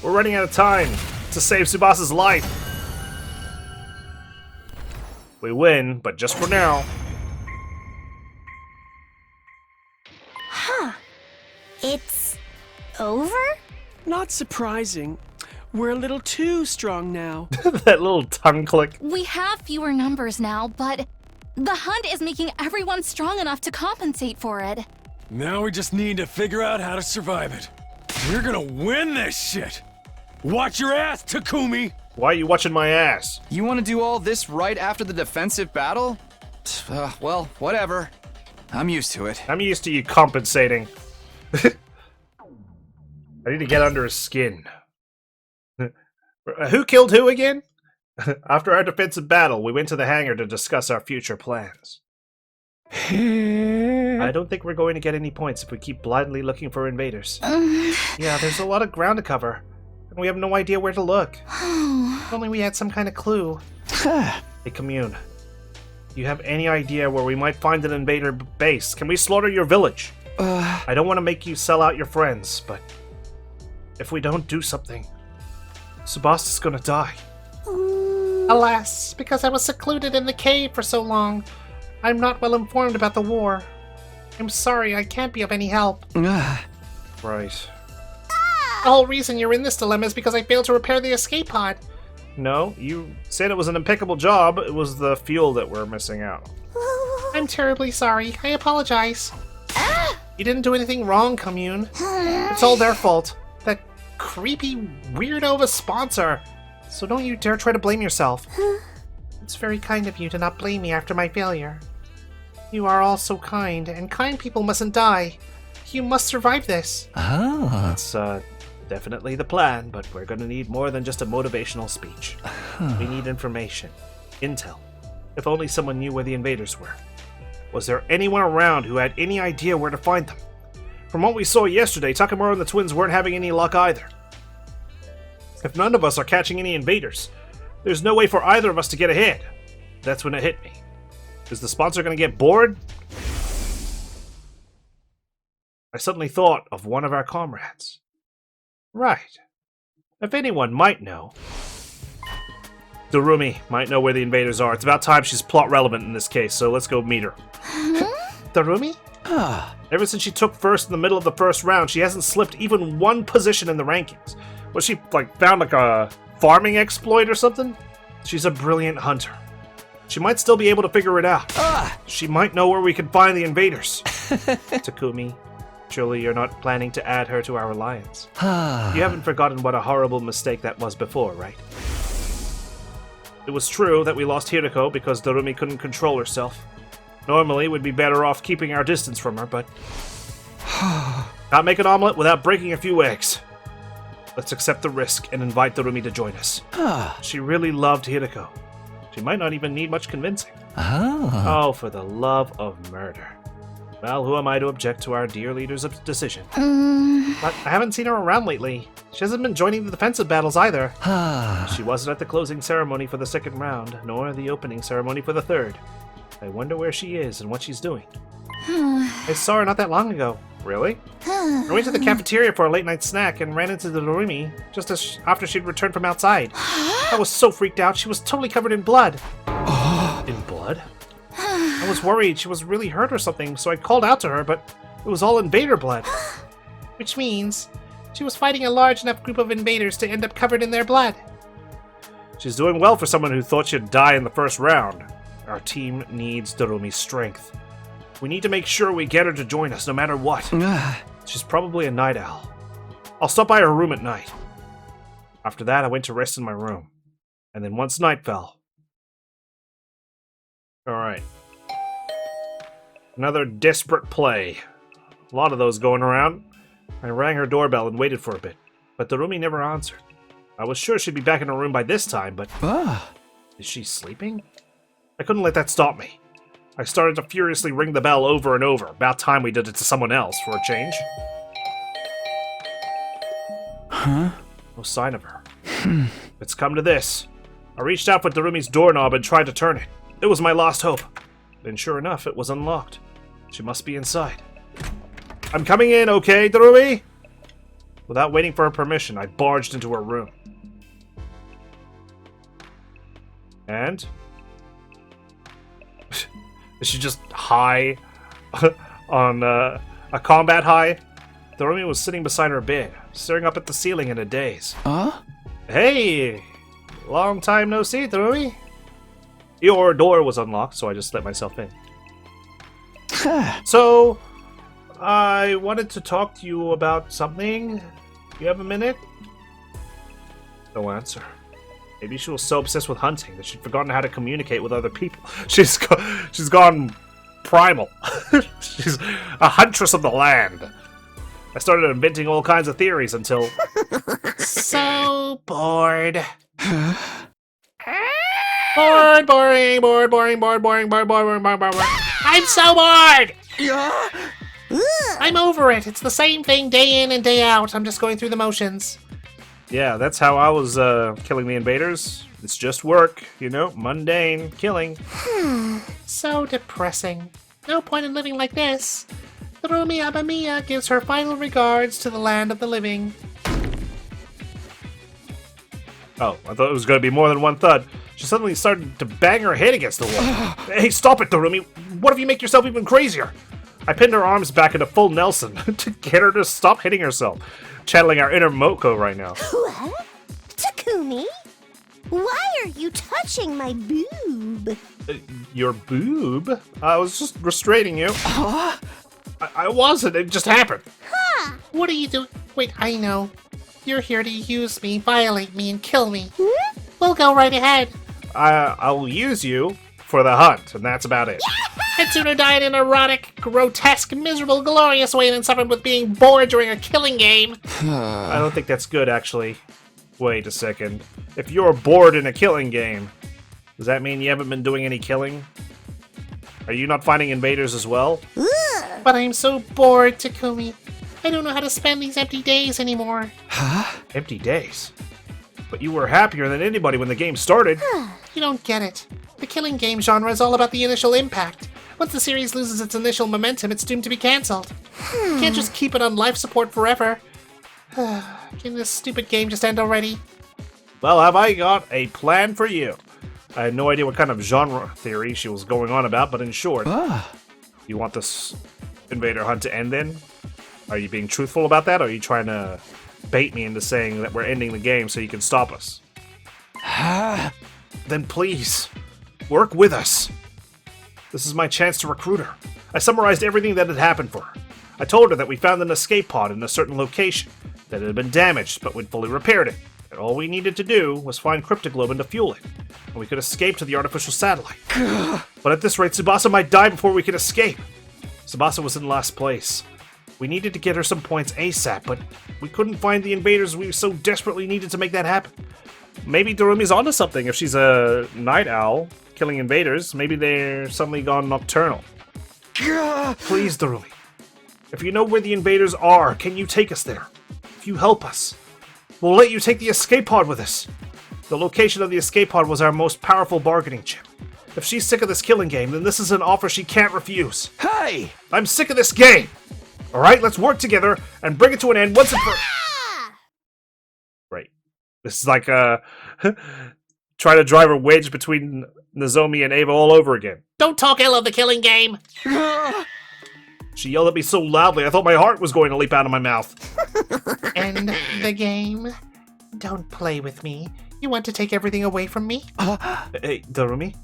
We're running out of time to save Tsubasa's life. We win, but just for now. Huh. It's over? Not surprising. We're a little too strong now. That little tongue click. We have fewer numbers now, but the hunt is making everyone strong enough to compensate for it. Now we just need to figure out how to survive it. We're gonna win this shit! Watch your ass, Takumi! Why are you watching my ass? You want to do all this right after the defensive battle? Well, whatever. I'm used to it. I'm used to you compensating. I need to get under his skin. Who killed who again? After our defensive battle, we went to the hangar to discuss our future plans. I don't think we're going to get any points if we keep blindly looking for invaders. Yeah, there's a lot of ground to cover, and we have no idea where to look. If only we had some kind of clue. Hey, Commune. Do you have any idea where we might find an invader base? Can we slaughter your village? I don't want to make you sell out your friends, but if we don't do something, Tsubasa's gonna die. Alas, because I was secluded in the cave for so long, I'm not well informed about the war. I'm sorry, I can't be of any help. Right. The whole reason you're in this dilemma is because I failed to repair the escape pod. No, you said it was an impeccable job. It was the fuel that we're missing out. I'm terribly sorry. I apologize. You didn't do anything wrong, Commune. It's all their fault. That creepy weirdo of a sponsor. So don't you dare try to blame yourself. It's very kind of you to not blame me after my failure. You are all so kind, and kind people mustn't die. You must survive this. That's definitely the plan, but we're gonna need more than just a motivational speech. We need information. Intel. If only someone knew where the invaders were. Was there anyone around who had any idea where to find them? From what we saw yesterday, Takemaru and the twins weren't having any luck either. If none of us are catching any invaders, there's no way for either of us to get ahead. That's when it hit me. Is the sponsor gonna get bored? I suddenly thought of one of our comrades. Right. If anyone might know. Durumi might know where the invaders are. It's about time she's plot relevant in this case, so let's go meet her. Darumi? Ever since she took first in the middle of the first round, she hasn't slipped even one position in the rankings. Was she, found a farming exploit or something? She's a brilliant hunter. She might still be able to figure it out. She might know where we can find the invaders. Takumi, surely you're not planning to add her to our alliance. You haven't forgotten what a horrible mistake that was before, right? It was true that we lost Hiriko because Darumi couldn't control herself. Normally, we'd be better off keeping our distance from her, but... Can't make an omelet without breaking a few eggs. Let's accept the risk and invite Darumi to join us. She really loved Hiriko. She might not even need much convincing. Oh, for the love of murder. Well, who am I to object to our dear leader's decision? But I haven't seen her around lately. She hasn't been joining the defensive battles either. She wasn't at the closing ceremony for the second round, nor the opening ceremony for the third. I wonder where she is and what she's doing. I saw her not that long ago. Really? I went to the cafeteria for a late-night snack and ran into the Darumi just after she'd returned from outside. I was so freaked out, she was totally covered in blood. In blood? I was worried she was really hurt or something, so I called out to her, but it was all invader blood. Which means she was fighting a large enough group of invaders to end up covered in their blood. She's doing well for someone who thought she'd die in the first round. Our team needs Darumi's strength. We need to make sure we get her to join us, no matter what. She's probably a night owl. I'll stop by her room at night. After that, I went to rest in my room. And then once night fell... Alright. Another desperate play. A lot of those going around. I rang her doorbell and waited for a bit, but Darumi never answered. I was sure she'd be back in her room by this time, but... Is she sleeping? I couldn't let that stop me. I started to furiously ring the bell over and over. About time we did it to someone else, for a change. No sign of her. It's come to this. I reached out for Darumi's doorknob and tried to turn it. It was my last hope. Then sure enough, it was unlocked. She must be inside. I'm coming in, okay, Darumi? Without waiting for her permission, I barged into her room. And? Is she just high on a combat high? Darumi was sitting beside her bed, staring up at the ceiling in a daze. Hey! Long time no see, Darumi. Your door was unlocked, so I just let myself in. So, I wanted to talk to you about something. You have a minute? No answer. Maybe she was so obsessed with hunting that she'd forgotten how to communicate with other people. She's gone primal. She's a huntress of the land. I started inventing all kinds of theories until... So bored. Boring. I'm so bored! I'm over it. It's the same thing day in and day out. I'm just going through the motions. Yeah, that's how I was killing the invaders. It's just work, mundane killing. So depressing. No point in living like this. Darumi Abamiya gives her final regards to the land of the living. Oh, I thought it was going to be more than one thud. She suddenly started to bang her head against the wall. Hey, stop it, Darumi. What if you make yourself even crazier? I pinned her arms back into full Nelson to get her to stop hitting herself. Channeling our inner Moko right now. What? Takumi? Why are you touching my boob? Your boob? I was just restraining you. I wasn't. It just happened. Huh? What are you doing? Wait, I know. You're here to use me, violate me, and kill me. We'll go right ahead. I'll use you for the hunt, and that's about it. I'd sooner die in an erotic, grotesque, miserable, glorious way than suffer with being bored during a killing game. I don't think that's good, actually. Wait a second. If you're bored in a killing game, does that mean you haven't been doing any killing? Are you not finding invaders as well? But I'm so bored, Takumi. I don't know how to spend these empty days anymore. Empty days? But you were happier than anybody when the game started. You don't get it. The killing game genre is all about the initial impact. Once the series loses its initial momentum, it's doomed to be cancelled. You can't just keep it on life support forever. Can this stupid game just end already? Well, have I got a plan for you. I had no idea what kind of genre theory she was going on about, but in short, You want this invader hunt to end then? Are you being truthful about that, or are you trying to bait me into saying that we're ending the game so you can stop us? Then please, work with us. This is my chance to recruit her. I summarized everything that had happened for her. I told her that we found an escape pod in a certain location, that it had been damaged, but we'd fully repaired it, and all we needed to do was find Cryptoglobin to fuel it, and we could escape to the artificial satellite. But at this rate, Tsubasa might die before we could escape. Tsubasa was in last place. We needed to get her some points ASAP, but we couldn't find the invaders we so desperately needed to make that happen. Maybe Darumi's onto something. If she's a night owl killing invaders, maybe they're suddenly gone nocturnal. Please, Darumi. If you know where the invaders are, can you take us there? If you help us, we'll let you take the escape pod with us. The location of the escape pod was our most powerful bargaining chip. If she's sick of this killing game, then this is an offer she can't refuse. Hey! I'm sick of this game! Alright, let's work together and bring it to an end once and for... Right. This is like trying to drive a wedge between Nozomi and Ava all over again. Don't talk ill of the killing game! She yelled at me so loudly I thought my heart was going to leap out of my mouth. End the game? Don't play with me. You want to take everything away from me? Hey, Darumi?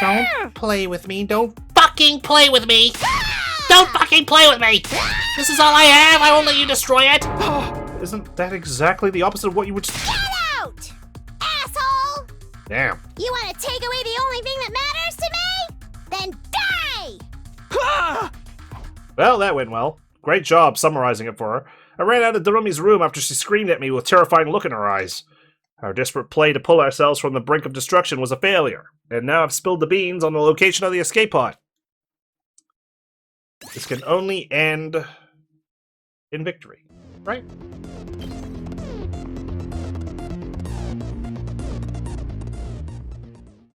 Don't play with me. Don't fucking play with me! Don't fucking play with me! This is all I have. I won't let you destroy it. Isn't that exactly the opposite of what you would... Get out! Asshole! Damn. You want to take away the only thing that matters to me? Then die! Well, that went well. Great job summarizing it for her. I ran out of Darumi's room after she screamed at me with a terrifying look in her eyes. Our desperate play to pull ourselves from the brink of destruction was a failure, and now I've spilled the beans on the location of the escape pod. This can only end in victory, right?